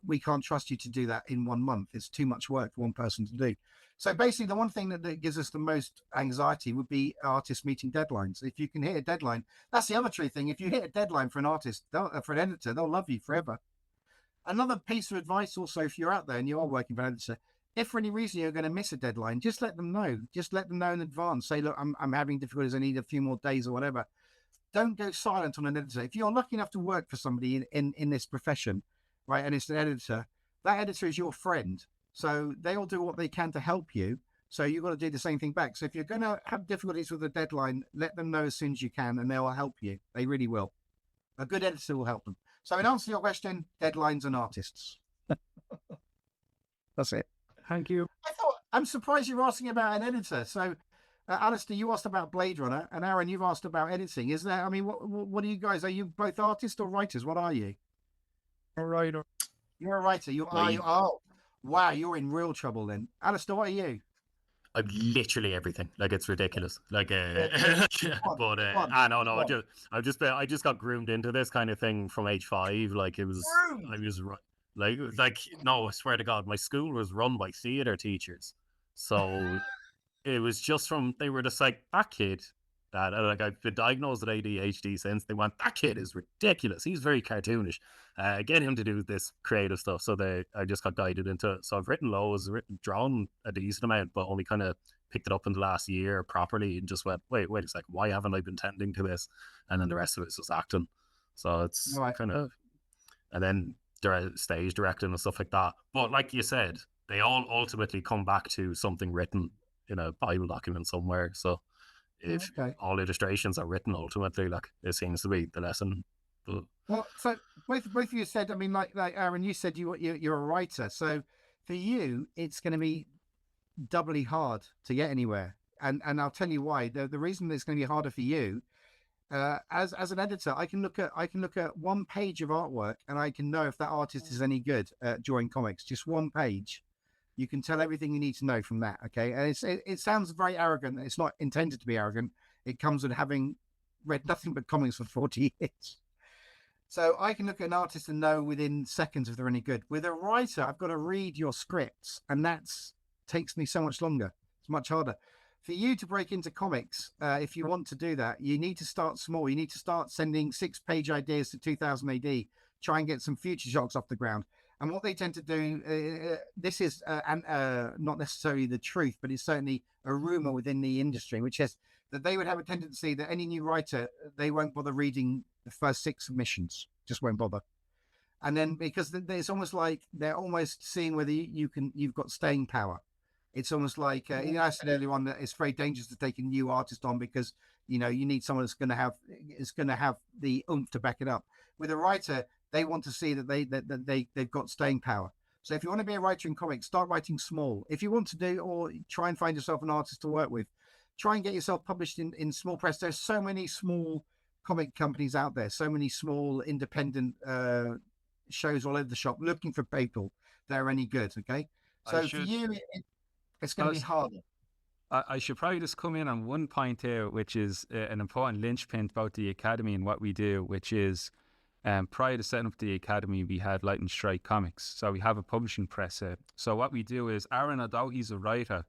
we can't trust you to do that in 1 month. It's too much work for one person to do. So basically, the one thing that gives us the most anxiety would be artists meeting deadlines. If you can hit a deadline, that's the other true thing. If you hit a deadline for an artist, for an editor, they'll love you forever. Another piece of advice also, if you're out there and you are working for an editor, if for any reason you're going to miss a deadline, just let them know. Just let them know in advance. Say, look, I'm having difficulties. I need a few more days or whatever. Don't go silent on an editor. If you're lucky enough to work for somebody in this profession, right, and it's an editor, that editor is your friend. So they'll do what they can to help you. So you've got to do the same thing back. So if you're going to have difficulties with a deadline, let them know as soon as you can, and they'll help you. They really will. A good editor will help them. So in answer to your question, deadlines and artists. That's it. Thank you. I'm surprised you're asking about an editor. So, Alistair, you asked about Blade Runner, and Aaron, you've asked about editing. Is there? I mean, what are you guys? Are you both artists or writers? What are you? A writer. You're a writer. Oh, wow, you're in real trouble then. Alistair, what are you? I'm literally everything. Like, it's ridiculous. Like, I just got groomed into this kind of thing from age 5. Like, no, I swear to God, my school was run by theater teachers. So it was just they were just like, that kid, I've been diagnosed with ADHD since. They went, that kid is ridiculous. He's very cartoonish. Get him to do this creative stuff. So I just got guided into it. So I've written loads, drawn a decent amount, but only kind of picked it up in the last year properly and just went, wait a second, why haven't I been tending to this? And then the rest of it's just acting. So it's kind of, and then stage directing and stuff like that. But like you said, they all ultimately come back to something written in a Bible document somewhere. So if all illustrations are written, ultimately, like, it seems to be the lesson. But... Well, so both of you said, I mean, like Aaron, you said you're a writer. So for you, it's going to be doubly hard to get anywhere. And I'll tell you why. The reason it's going to be harder for you, as an editor, I can look at one page of artwork and I can know if that artist is any good at drawing comics. Just one page. You can tell everything you need to know from that, okay? And it sounds very arrogant. It's not intended to be arrogant. It comes with having read nothing but comics for 40 years. So I can look at an artist and know within seconds if they're any good. With a writer, I've got to read your scripts, and that takes me so much longer. It's much harder. For you to break into comics, if you want to do that, you need to start small. You need to start sending 6-page ideas to 2000 AD. Try and get some Future Shocks off the ground. And what they tend to do, this is not necessarily the truth, but it's certainly a rumor within the industry, which is that they would have a tendency that any new writer, they won't bother reading the first 6 submissions, just won't bother. And then because it's almost like they're almost seeing whether you've got staying power. It's almost like, I said earlier on that it's very dangerous to take a new artist on because, you need someone that's going to have the oomph to back it up. With a writer, they want to see that they've got staying power. So if you want to be a writer in comics, start writing small. If you want to do, or try and find yourself an artist to work with, try and get yourself published in small press. There's so many small comic companies out there, so many small independent shows all over the shop looking for people that are any good, okay? So for you, it's going to be harder. I should probably just come in on one point here, which is an important linchpin about the Academy and what we do, which is prior to setting up the Academy, we had Lightning Strike Comics. So we have a publishing press. So what we do is, Aaron, although he's a writer,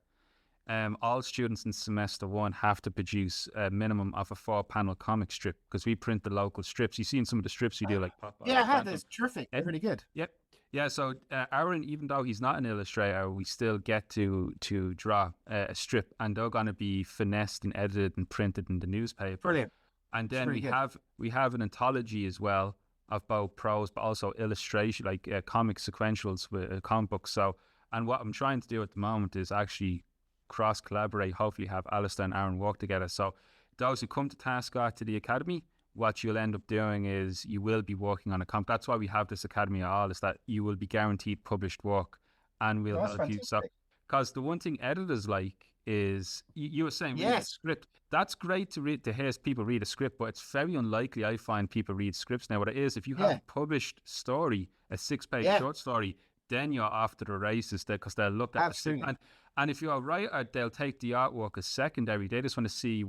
all students in semester 1 have to produce a minimum of a 4-panel comic strip because we print the local strips. You see in some of the strips we do, like Popeye. Yeah, I had Phantom. this. Terrific. They're really good. Yep. Yeah, so Aaron, even though he's not an illustrator, we still get to draw a strip, and they're going to be finessed and edited and printed in the newspaper. Brilliant. And then really good. we have an anthology as well of both prose but also illustration, like comic sequentials with comic books. So, and what I'm trying to do at the moment is actually cross collaborate. Hopefully, have Alistair and Aaron work together. So, those who come to TASQ Art to the academy, what you'll end up doing is you will be working on a comic. That's why we have this academy at all, is that you will be guaranteed published work, and we'll That's help you. So, fantastic. because the one thing editors like is you were saying read a Yes. script. That's great to read, to hear people read a script, but it's very unlikely I find people read scripts now. What it is, if you have Yeah. a published story, a 6-page Yeah. short story, then you're off to the races there, because they'll look at Absolutely. and if you're a writer, they'll take the artwork as secondary. They just want to see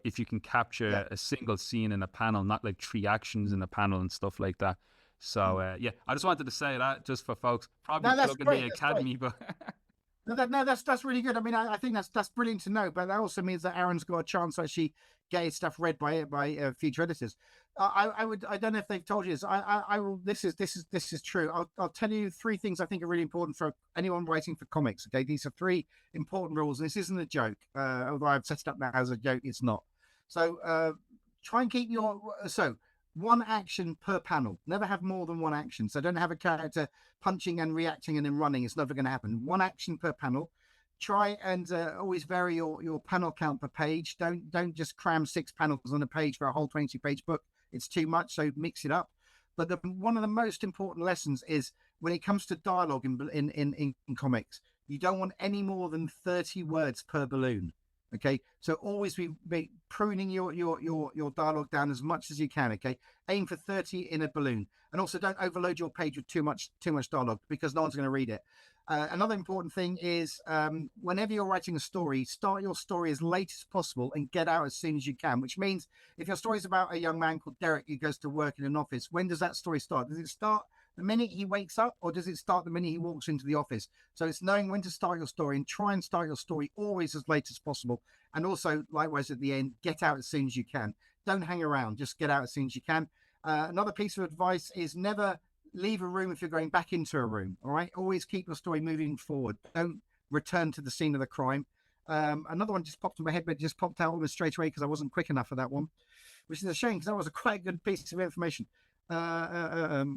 if you can capture a single scene in a panel, not like 3 actions in a panel and stuff like that. So I just wanted to say that just for folks. Probably No, that's plugging great, the that's great. academy, but That's really good. I mean, I think that's brilliant to know. But that also means that Aaron's got a chance to actually get his stuff read by future editors. I don't know if they've told you this. I will. This is true. I'll tell you 3 things I think are really important for anyone writing for comics. Okay, these are 3 important rules. And this isn't a joke. Although I've set it up now as a joke, it's not. So try and keep your 1 action per panel. Never have more than 1 action. So don't have a character punching and reacting and then running. It's never going to happen. 1 action per panel. Try and always vary your panel count per page. Don't just cram 6 panels on a page for a whole 22-page book. It's too much. So mix it up. But one of the most important lessons is when it comes to dialogue in comics, you don't want any more than 30 words per balloon. Okay, so always be pruning your dialogue down as much as you can. Okay, aim for 30 in a balloon, and also don't overload your page with too much dialogue, because no one's going to read it. Another important thing is whenever you're writing a story, start your story as late as possible and get out as soon as you can. Which means if your story is about a young man called Derek who goes to work in an office, when does that story start? Does it start the minute he wakes up, or does it start the minute he walks into the office? So it's knowing when to start your story, and try and start your story always as late as possible. And also, likewise, at the end, get out as soon as you can. Don't hang around, just get out as soon as you can. Another piece of advice is never leave a room if you're going back into a room. All right, always keep your story moving forward. Don't return to the scene of the crime. Another one just popped in my head, but it just popped out almost straight away because I wasn't quick enough for that one, which is a shame because that was a quite good piece of information. What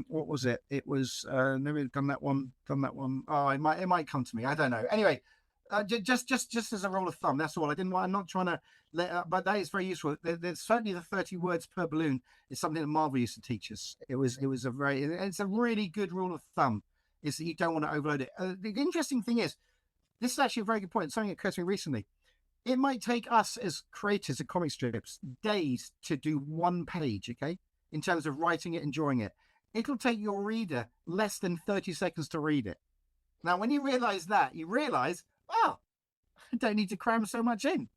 was it? It was never done that one. Oh, it might come to me. I don't know. Anyway, just as a rule of thumb, that's all. I'm not trying to but that is very useful. There's certainly the 30 words per balloon is something that Marvel used to teach us. It's a really good rule of thumb, is that you don't want to overload it. The interesting thing is, this is actually a very good point. Something that occurred to me recently. It might take us as creators of comic strips days to do 1 page, okay, in terms of writing it and drawing it. It'll take your reader less than 30 seconds to read it. Now, when you realize that, I don't need to cram so much in.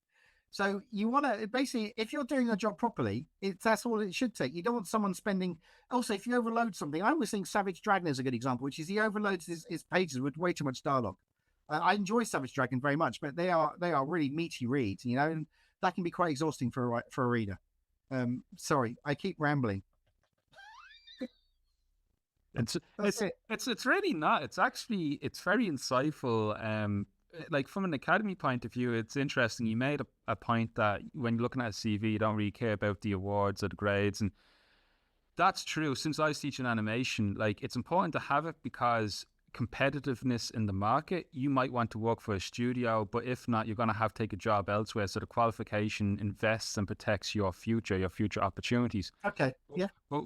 So you want to basically, if you're doing your job properly, that's all it should take. You don't want someone spending. Also, if you overload something, I always think Savage Dragon is a good example, which is he overloads his pages with way too much dialogue. I enjoy Savage Dragon very much, but they are really meaty reads, and that can be quite exhausting for a reader. Sorry, I keep rambling. It's really not. It's very insightful. Like from an academy point of view, it's interesting. You made a point that when you're looking at a CV, you don't really care about the awards or the grades, and that's true. Since I was teaching animation, like it's important to have it because competitiveness in the market, you might want to work for a studio, but if not, you're going to have to take a job elsewhere. So the qualification invests and protects your future opportunities. Okay, yeah. But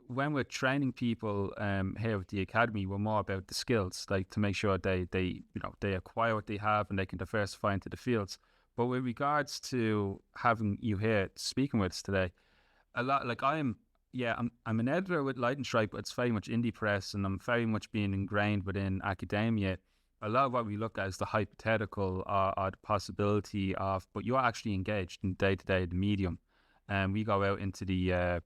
when we're training people here at the academy, we're more about the skills, like to make sure they acquire what they have and they can diversify into the fields. But with regards to having you here speaking with us today, a lot like I'm an editor with Light and Strike, but it's very much indie press, and I'm very much being ingrained within academia. A lot of what we look at is the hypothetical or the possibility of, but you're actually engaged in day-to-day the medium. And we go out into the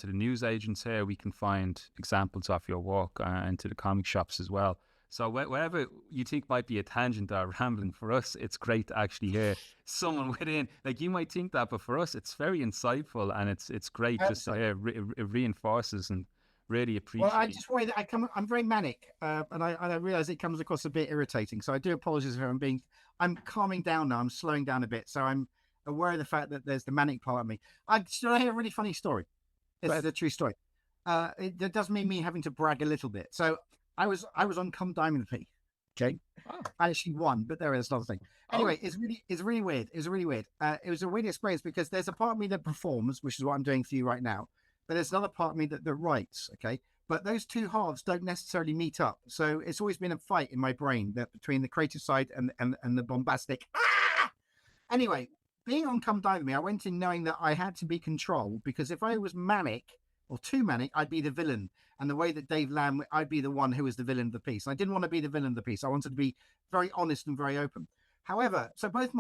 news agents here, we can find examples of your work, into the comic shops as well. So wherever you think might be a tangent or rambling, for us, it's great to actually hear someone within. Like you might think that, but for us, it's very insightful and it's great just to hear. It reinforces and really Well, I appreciate. just worry that I'm very manic, and I realize it comes across a bit irritating. So I do apologize if I'm calming down now. I'm slowing down a bit. So I'm aware of the fact that there's the manic part of me. Should I hear a really funny story? This is a true story. It does mean me having to brag a little bit. So I was on Come Dine with Me. Okay. Oh. I actually won, but there is another thing. Anyway, it's really weird. It was really weird. It was a weird experience because there's a part of me that performs, which is what I'm doing for you right now. But there's another part of me that writes. Okay. But those two halves don't necessarily meet up. So it's always been a fight in my brain that between the creative side and the bombastic. Ah! Anyway, being on Come Dine With Me, I went in knowing that I had to be controlled because if I was manic or too manic, I'd be the villain. And the way that Dave Lamb, I'd be the one who was the villain of the piece. And I didn't want to be the villain of the piece. I wanted to be very honest and very open. However, so both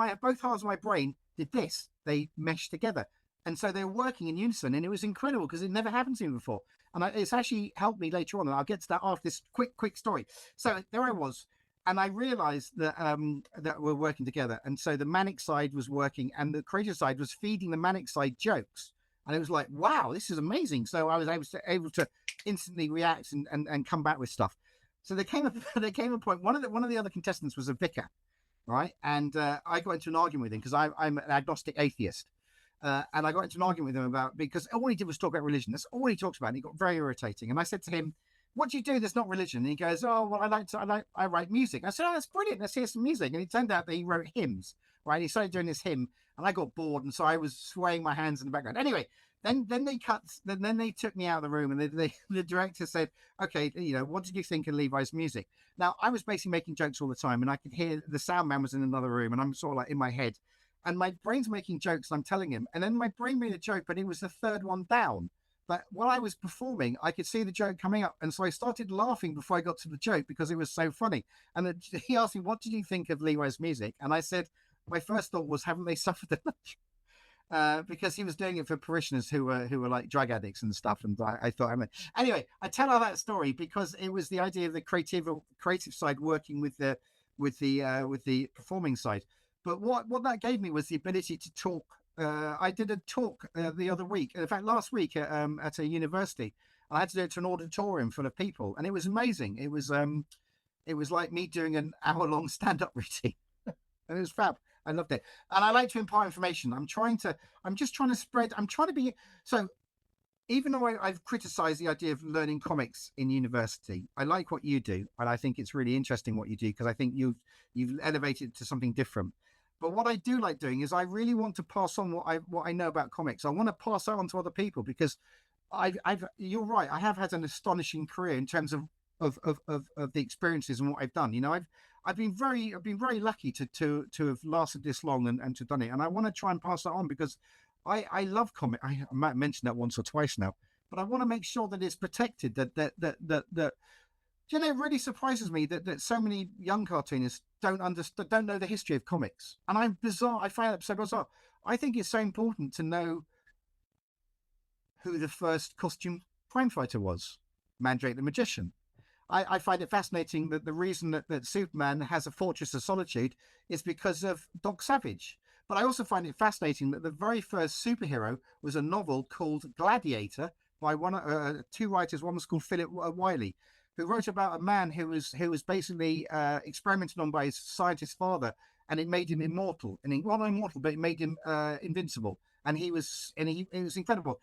halves of my brain did this. They meshed together. And so they were working in unison. And it was incredible because it never happened to me before. And it's actually helped me later on. And I'll get to that after this quick story. So there I was. And I realized that that we're working together. And so the manic side was working and the creative side was feeding the manic side jokes. And it was like, wow, this is amazing. So I was able to instantly react and come back with stuff. So there came a point. One of the other contestants was a vicar, right? And I got into an argument with him because I'm an agnostic atheist. And I got into an argument with him because all he did was talk about religion. That's all he talks about. And he got very irritating. And I said to him, what do you do that's not religion? And he goes, oh, well, I write music. I said, oh, that's brilliant. Let's hear some music. And it turned out that he wrote hymns, right? He started doing this hymn and I got bored. And so I was swaying my hands in the background. Anyway, then they took me out of the room and the director said, okay, what did you think of Levi's music? Now, I was basically making jokes all the time and I could hear the sound man was in another room and I'm sort of like in my head. And my brain's making jokes and I'm telling him. And then my brain made a joke, but it was the third one down. But while I was performing, I could see the joke coming up. And so I started laughing before I got to the joke because it was so funny. And he asked me, what did you think of Leroy's music? And I said, my first thought was, haven't they suffered enough? Because he was doing it for parishioners who were like drug addicts and stuff. And I thought, anyway, I tell all that story because it was the idea of the creative side working with the performing side. But what that gave me was the ability to talk. I did a talk the other week, in fact, last week at a university. I had to do it to an auditorium full of people, and it was amazing. It was like me doing an hour-long stand-up routine, and it was fab. I loved it, and I like to impart information. I'm trying to be so. Even though I've criticised the idea of learning comics in university, I like what you do, and I think it's really interesting what you do because I think you've elevated it to something different. But what I do like doing is I really want to pass on what I know about comics. I want to pass that on to other people because you're right. I have had an astonishing career in terms of the experiences and what I've done. I've been very lucky to have lasted this long and to have done it. And I want to try and pass that on because I love comic. I might mention that once or twice now, but I want to make sure that it's protected. That it really surprises me that so many young cartoonists don't know the history of comics. And I find that so bizarre. I think it's so important to know who the first costume crime fighter was, Mandrake the Magician. I find it fascinating that the reason that Superman has a Fortress of Solitude is because of Doc Savage. But I also find it fascinating that the very first superhero was a novel called Gladiator by two writers. One was called Philip Wiley, who wrote about a man who was basically experimented on by his scientist father, and it made him immortal. And not immortal, but it made him invincible. And it was incredible.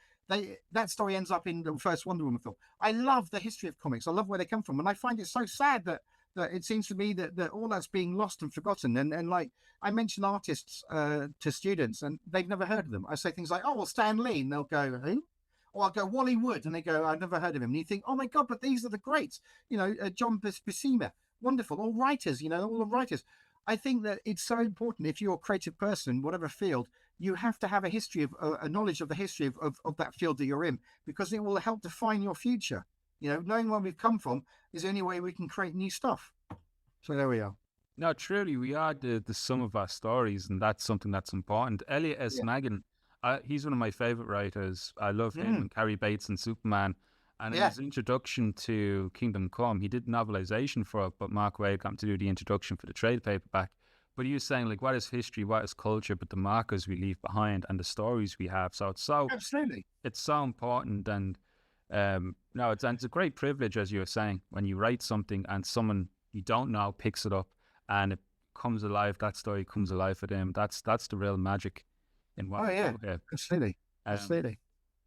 That story ends up in the first Wonder Woman film. I love the history of comics. I love where they come from, and I find it so sad that it seems to me that all that's being lost and forgotten. And like I mention artists to students, and they've never heard of them. I say things like, "Oh, well, Stan Lee," and they'll go, "Who?" Or I'll go, Wally Wood, and they go, I've never heard of him. And you think, oh my God, but these are the greats. John Buscema, wonderful. All writers, all the writers. I think that it's so important if you're a creative person, whatever field, you have to have a knowledge of the history of that field that you're in, because it will help define your future. Knowing where we've come from is the only way we can create new stuff. So there we are. No, truly, we are the sum of our stories, and that's something that's important. Elliot S. Maggin, he's one of my favorite writers. I love him and Carrie Bates and Superman. And in Yeah. his introduction to Kingdom Come, he did novelization for it, but Mark Waid got him to do the introduction for the trade paperback. But he was saying, like, what is history, what is culture, but the markers we leave behind and the stories we have. So Absolutely. it's so important. And no, it's a great privilege, as you were saying, when you write something and someone you don't know picks it up and it comes alive. That story comes alive for them. That's the real magic in what we do here. Absolutely. Absolutely.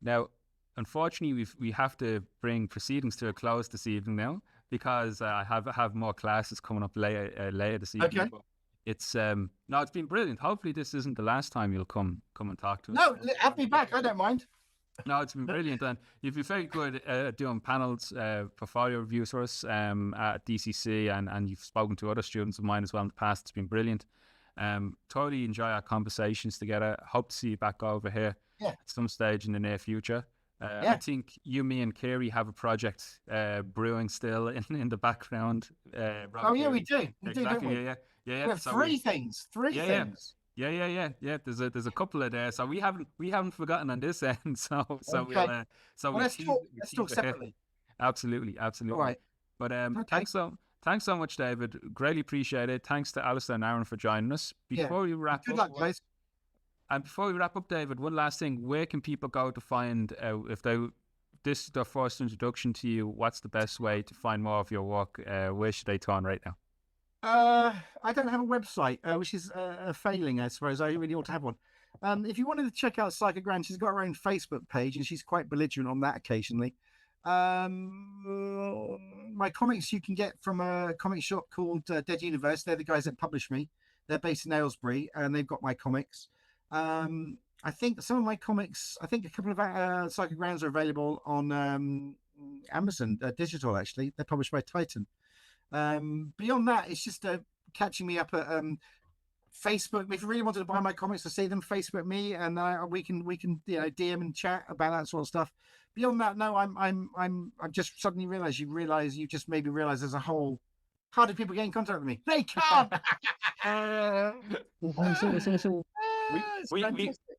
Now, unfortunately, we have to bring proceedings to a close this evening now, because I have more classes coming up later this evening. Okay. But it's no, it's been brilliant. Hopefully, this isn't the last time you'll come and talk to us. No, have me back. I don't mind. No, it's been brilliant, and you've been very good at doing panels, portfolio reviews for us at DCC, and you've spoken to other students of mine as well in the past. It's been brilliant. Totally enjoy our conversations together. Hope to see you back over here at some stage in the near future. I think you, me, and Kerry have a project brewing still in the background. We do. We do, don't we? Yeah. We have three things. Yeah. There's a couple of there, so we haven't forgotten on this end. So Okay. Let's talk separately. Absolutely. All right. But thanks so much, David. Greatly appreciate it. Thanks to Alistair and Aaron for joining us. Before we wrap Good up, luck, guys. And before we wrap up, David, one last thing: where can people go to find if this is their first introduction to you? What's the best way to find more of your work? Where should they turn right now? I don't have a website, which is a failing, I suppose. I really ought to have one. If you wanted to check out Psycho Gran, she's got her own Facebook page, and she's quite belligerent on that occasionally. My comics you can get from a comic shop called Dead Universe. They're the guys that publish me. They're based in Aylesbury, and they've got my comics. I think some of my comics, a couple of Psycho Grans are available on Amazon digital. Actually, they're published by Titan. Beyond that, it's just catching me up at Facebook. If you really wanted to buy my comics, I see them. Facebook me, and we can DM and chat about that sort of stuff. Beyond that, no, I've just suddenly realised you just made me realise there's a whole. How do people get in contact with me? They can't.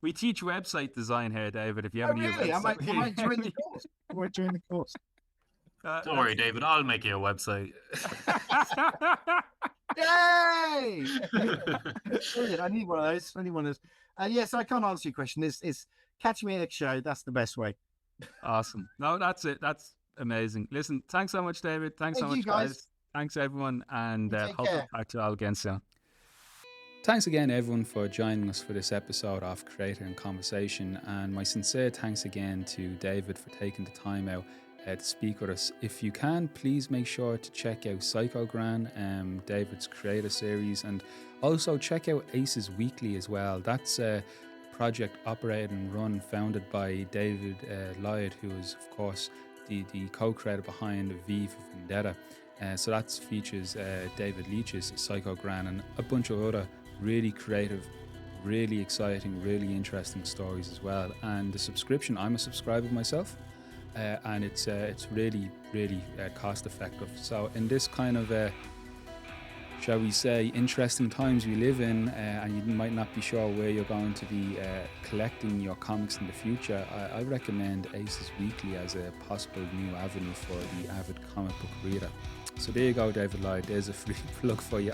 We teach website design here, David. If you have any really? I might join the course. Don't worry, David. I'll make you a website. Yay! Brilliant. I need one of those. Yes, I can't answer your question. It's catch me at a show. That's the best way. Awesome. No, that's it. That's amazing. Listen, thanks so much, David. Thanks so much, guys. Thanks, everyone. And hope to talk to you all again soon. Thanks again, everyone, for joining us for this episode of Creator in Conversation. And my sincere thanks again to David for taking the time out to speak with us. If you can, please make sure to check out Psycho Gran, David's creator series, and also check out Aces Weekly as well. That's a project operated and run, founded by David Lloyd, who is, of course, the co-creator behind V for Vendetta. So that features David Leach's Psycho Gran and a bunch of other really creative, really exciting, really interesting stories as well. And the subscription, I'm a subscriber myself, and it's really, really cost effective. So in this kind of shall we say, interesting times we live in, and you might not be sure where you're going to be collecting your comics in the future, I recommend Aces Weekly as a possible new avenue for the avid comic book reader. So there you go, David Lloyd. There's a free plug for you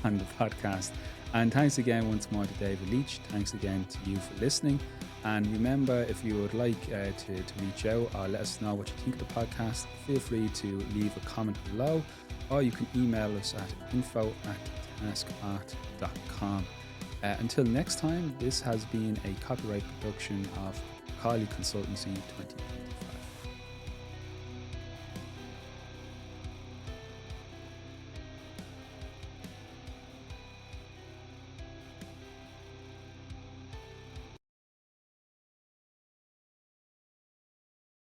on the podcast. And thanks again once more to David Leach. Thanks again to you for listening. And remember, if you would like to reach out or let us know what you think of the podcast, feel free to leave a comment below, or you can email us at info@tasqart.com. Until next time, this has been a copyright production of Carly Consultancy 2020.